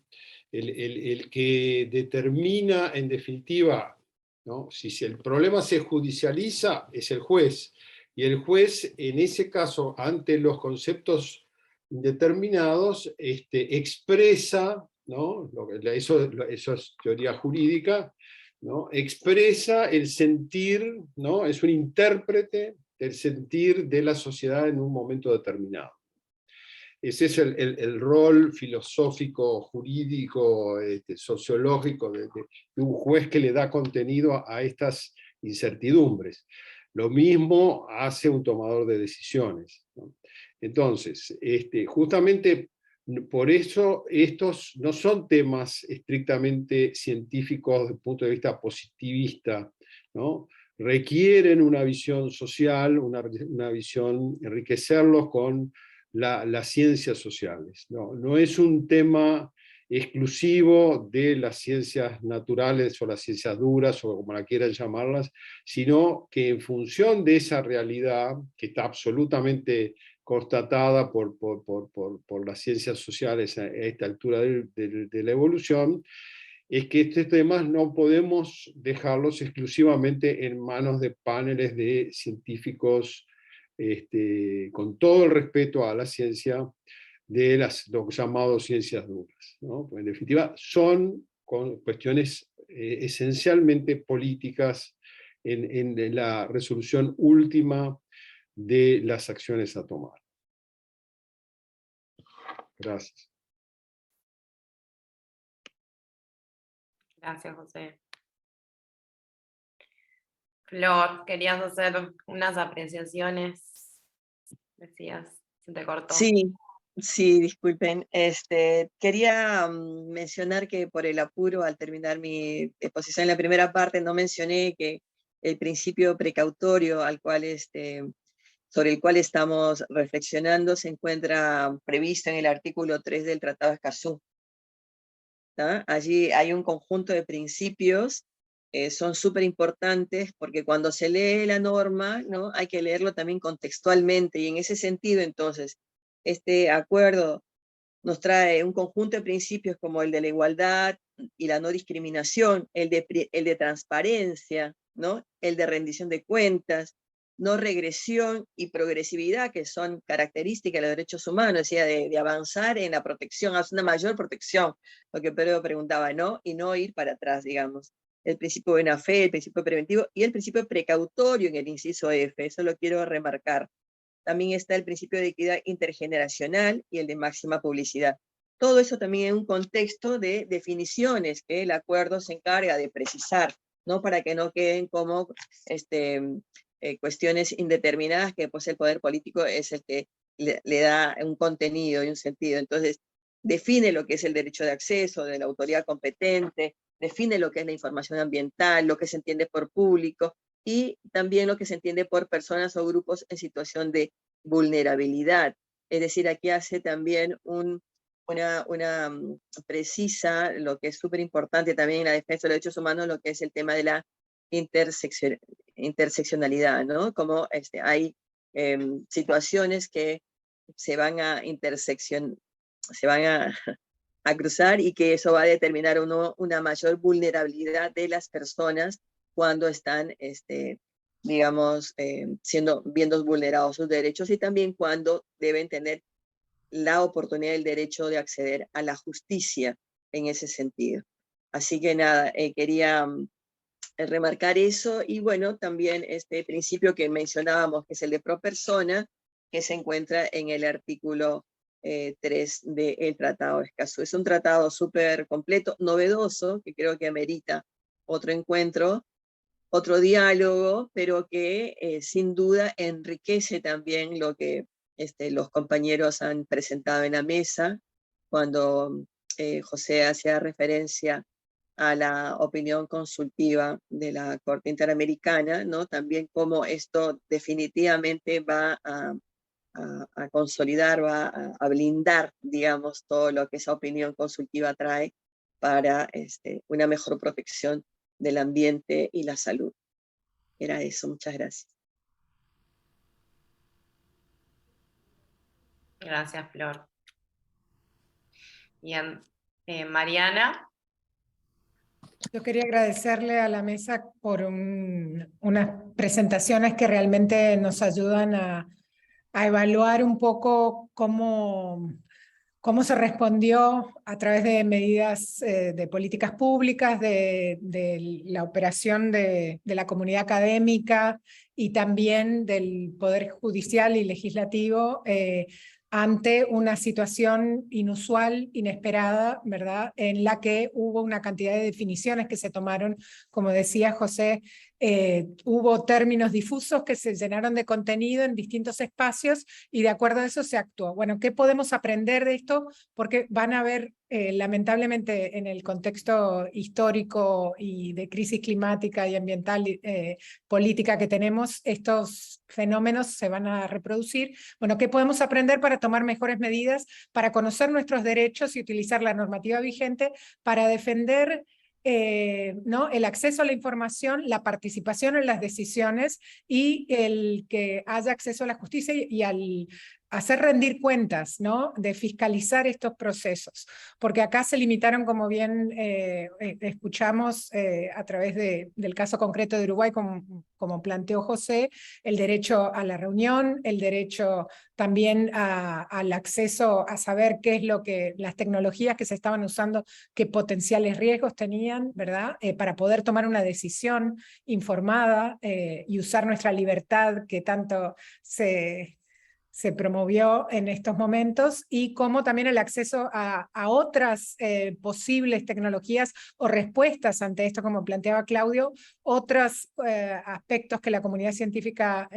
El que determina, en definitiva, ¿no? Si el problema se judicializa, es el juez. Y el juez, en ese caso, ante los conceptos determinados, expresa, ¿no? Eso es teoría jurídica, ¿no? Expresa el sentir, ¿no? Es un intérprete del sentir de la sociedad en un momento determinado. Ese es el rol filosófico, jurídico, sociológico de un juez que le da contenido a estas incertidumbres. Lo mismo hace un tomador de decisiones, ¿no? Entonces, justamente por eso estos no son temas estrictamente científicos desde el punto de vista positivista, ¿no? Requieren una visión social, una visión, enriquecerlos con las ciencias sociales. No es un tema exclusivo de las ciencias naturales o las ciencias duras, o como la quieran llamarlas, sino que en función de esa realidad, que está absolutamente constatada por las ciencias sociales a esta altura de la evolución, es que estos temas no podemos dejarlos exclusivamente en manos de paneles de científicos con todo el respeto a la ciencia de lo llamadas ciencias duras, ¿no? Pues en definitiva son cuestiones esencialmente políticas en la resolución última de las acciones a tomar. Gracias. Gracias, José. Flor, querías hacer unas apreciaciones, decías, se te cortó. Sí, disculpen. Quería mencionar que por el apuro, al terminar mi exposición en la primera parte, no mencioné que el principio precautorio sobre el cual estamos reflexionando se encuentra previsto en el artículo 3 del Tratado de Escazú. Allí hay un conjunto de principios, son súper importantes, porque cuando se lee la norma, ¿no? Hay que leerlo también contextualmente, y en ese sentido, entonces, este acuerdo nos trae un conjunto de principios como el de la igualdad y la no discriminación, el de transparencia, ¿no? El de rendición de cuentas, no regresión y progresividad, que son características de los derechos humanos, o sea, de avanzar en la protección, hacer una mayor protección, lo que Pedro preguntaba, ¿no? Y no ir para atrás, digamos. El principio de buena fe, el principio preventivo y el principio precautorio en el inciso F, eso lo quiero remarcar. También está el principio de equidad intergeneracional y el de máxima publicidad. Todo eso también en un contexto de definiciones que el acuerdo se encarga de precisar, ¿no? Para que no queden como cuestiones indeterminadas, que pues el poder político es el que le da un contenido y un sentido. Entonces, define lo que es el derecho de acceso de la autoridad competente, define lo que es la información ambiental, lo que se entiende por público, y también lo que se entiende por personas o grupos en situación de vulnerabilidad. Es decir, aquí hace también precisa lo que es súper importante también en la defensa de los derechos humanos, lo que es el tema de la interseccionalidad, ¿no? Como hay situaciones que se van a cruzar y que eso va a determinar una mayor vulnerabilidad de las personas cuando están, digamos, viendo vulnerados sus derechos, y también cuando deben tener la oportunidad, el derecho de acceder a la justicia en ese sentido. Así que nada, quería remarcar eso, y bueno, también este principio que mencionábamos, que es el de pro persona, que se encuentra en el artículo 3 del Tratado de Escazú. Es un tratado súper completo, novedoso, que creo que amerita otro encuentro, otro diálogo, pero que sin duda enriquece también lo que los compañeros han presentado en la mesa, cuando José hacía referencia a la opinión consultiva de la Corte Interamericana, ¿no? También cómo esto definitivamente va a consolidar, va a blindar, digamos, todo lo que esa opinión consultiva trae para una mejor protección del ambiente y la salud. Era eso, muchas gracias. Gracias, Flor. Bien, Mariana. Yo quería agradecerle a la mesa por unas presentaciones que realmente nos ayudan a evaluar un poco cómo se respondió a través de medidas de políticas públicas, de la operación de la comunidad académica y también del Poder Judicial y Legislativo ante una situación inusual, inesperada, ¿verdad?, en la que hubo una cantidad de definiciones que se tomaron, como decía José, hubo términos difusos que se llenaron de contenido en distintos espacios y de acuerdo a eso se actuó. Bueno, ¿qué podemos aprender de esto? Porque van a haber, lamentablemente, en el contexto histórico y de crisis climática y ambiental, política que tenemos, estos fenómenos se van a reproducir. Bueno, ¿qué podemos aprender para tomar mejores medidas, para conocer nuestros derechos y utilizar la normativa vigente para defender ¿no?, el acceso a la información, la participación en las decisiones y el que haya acceso a la justicia y al hacer rendir cuentas, ¿no?, de fiscalizar estos procesos? Porque acá se limitaron, como bien escuchamos a través del caso concreto de Uruguay, como planteó José, el derecho a la reunión, el derecho también al acceso a saber qué es lo que las tecnologías que se estaban usando, qué potenciales riesgos tenían, ¿verdad?, para poder tomar una decisión informada y usar nuestra libertad que tanto se promovió en estos momentos, y cómo también el acceso a otras posibles tecnologías o respuestas ante esto, como planteaba Claudio, otros aspectos que la comunidad científica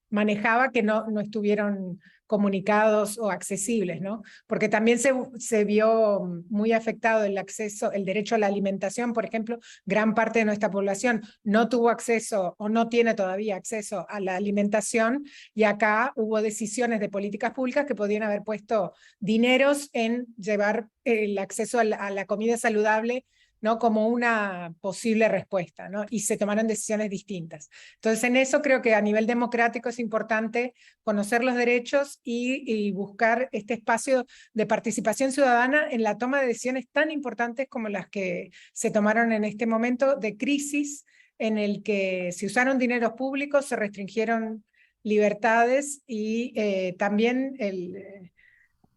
manejaba que no estuvieron comunicados o accesibles, ¿no? Porque también se vio muy afectado el acceso, el derecho a la alimentación, por ejemplo. Gran parte de nuestra población no tuvo acceso o no tiene todavía acceso a la alimentación, y acá hubo decisiones de políticas públicas que podían haber puesto dineros en llevar el acceso a la comida saludable, ¿no?, como una posible respuesta, ¿no?, y se tomaron decisiones distintas. Entonces, en eso creo que a nivel democrático es importante conocer los derechos y buscar este espacio de participación ciudadana en la toma de decisiones tan importantes como las que se tomaron en este momento de crisis, en el que se usaron dineros públicos, se restringieron libertades y también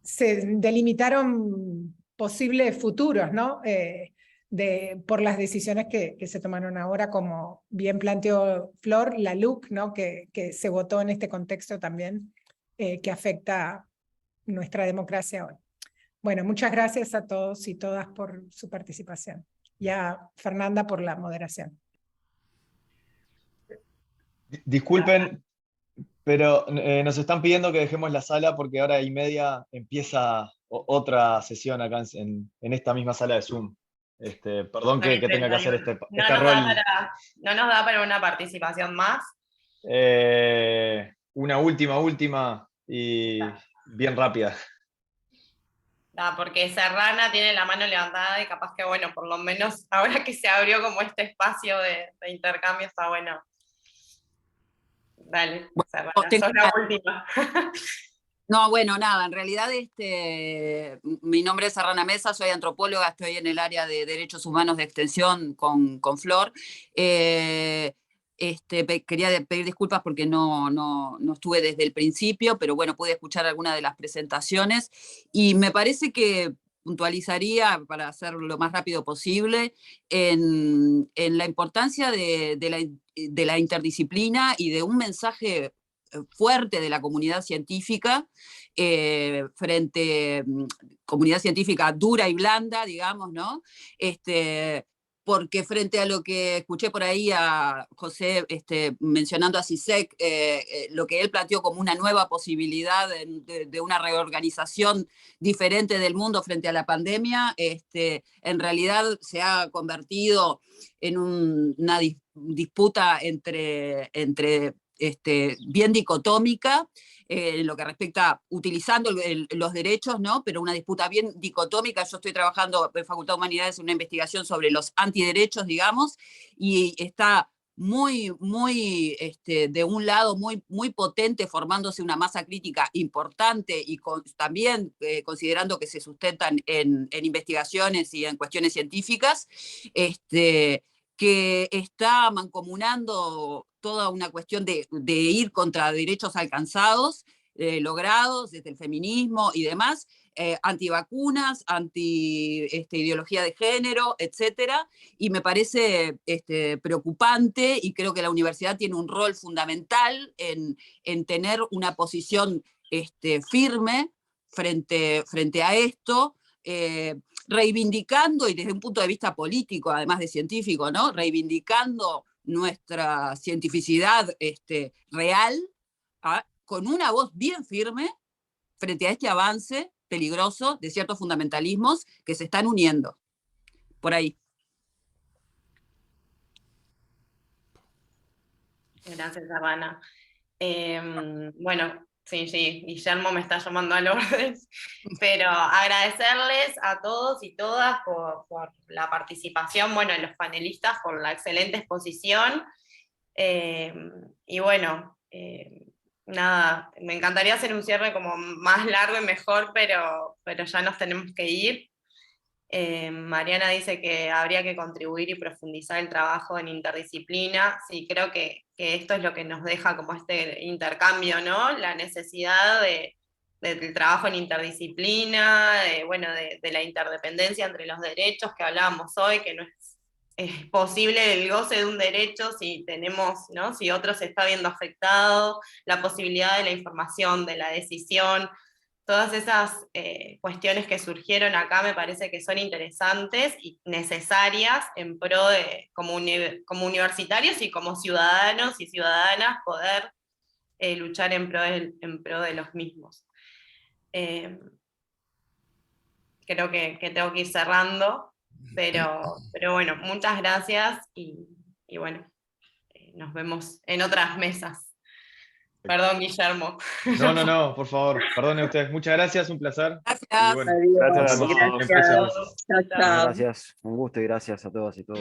se delimitaron posibles futuros, ¿no?, por las decisiones que se tomaron ahora, como bien planteó Flor, la LUC, ¿no?, que se votó en este contexto también, que afecta nuestra democracia hoy. Bueno, muchas gracias a todos y todas por su participación, y a Fernanda por la moderación. Disculpen, pero nos están pidiendo que dejemos la sala porque ahora y media empieza otra sesión acá en esta misma sala de Zoom. Perdón que tenga que hacer este rol. ¿No nos da para una participación más? una última y bien rápida. Porque Serrana tiene la mano levantada y capaz que, bueno, por lo menos ahora que se abrió como este espacio de intercambio, está bueno. Dale, Serrana, sos la última. No, bueno, nada, en realidad mi nombre es Serrana Mesa, soy antropóloga, estoy en el área de Derechos Humanos de Extensión con Flor. Quería pedir disculpas porque no estuve desde el principio, pero bueno, pude escuchar algunas de las presentaciones y me parece que puntualizaría, para hacerlo lo más rápido posible, en la importancia de la interdisciplina y de un mensaje fuerte de la comunidad científica, comunidad científica dura y blanda, digamos, ¿no? Porque frente a lo que escuché por ahí a José mencionando a CISEC, lo que él planteó como una nueva posibilidad de una reorganización diferente del mundo frente a la pandemia, en realidad se ha convertido en una disputa entre bien dicotómica, lo que respecta, utilizando los derechos, ¿no? Pero una disputa bien dicotómica. Yo estoy trabajando en Facultad de Humanidades en una investigación sobre los antiderechos, digamos, y está muy, de un lado, muy potente, formándose una masa crítica importante y también considerando que se sustentan en investigaciones y en cuestiones científicas, que está mancomunando toda una cuestión de ir contra derechos alcanzados, logrados desde el feminismo y demás, antivacunas, ideología de género, etcétera, y me parece preocupante, y creo que la universidad tiene un rol fundamental en tener una posición firme frente a esto, reivindicando, y desde un punto de vista político, además de científico, ¿no? Reivindicando nuestra cientificidad real, con una voz bien firme frente a este avance peligroso de ciertos fundamentalismos que se están uniendo. Por ahí. Gracias, Serrana. Bueno, sí, Guillermo me está llamando al orden, pero agradecerles a todos y todas por la participación, bueno, los panelistas por la excelente exposición, y bueno, nada, me encantaría hacer un cierre como más largo y mejor, pero ya nos tenemos que ir. Mariana dice que habría que contribuir y profundizar el trabajo en interdisciplina. Sí, creo que esto es lo que nos deja como este intercambio, ¿no? La necesidad del trabajo en interdisciplina, de la interdependencia entre los derechos que hablábamos hoy, que no es posible el goce de un derecho si tenemos, ¿no? Si otro se está viendo afectado, la posibilidad de la información, de la decisión. Todas esas cuestiones que surgieron acá me parece que son interesantes y necesarias en pro de, como universitarios y como ciudadanos y ciudadanas, poder luchar en pro de los mismos. Creo que tengo que ir cerrando, pero bueno, muchas gracias y bueno, nos vemos en otras mesas. Perdón, Guillermo. No, por favor, perdone usted. Muchas gracias, un placer. Gracias. Y bueno, Gracias a todos. Gracias. Chao, chao. Gracias, un gusto y gracias a todas y todos.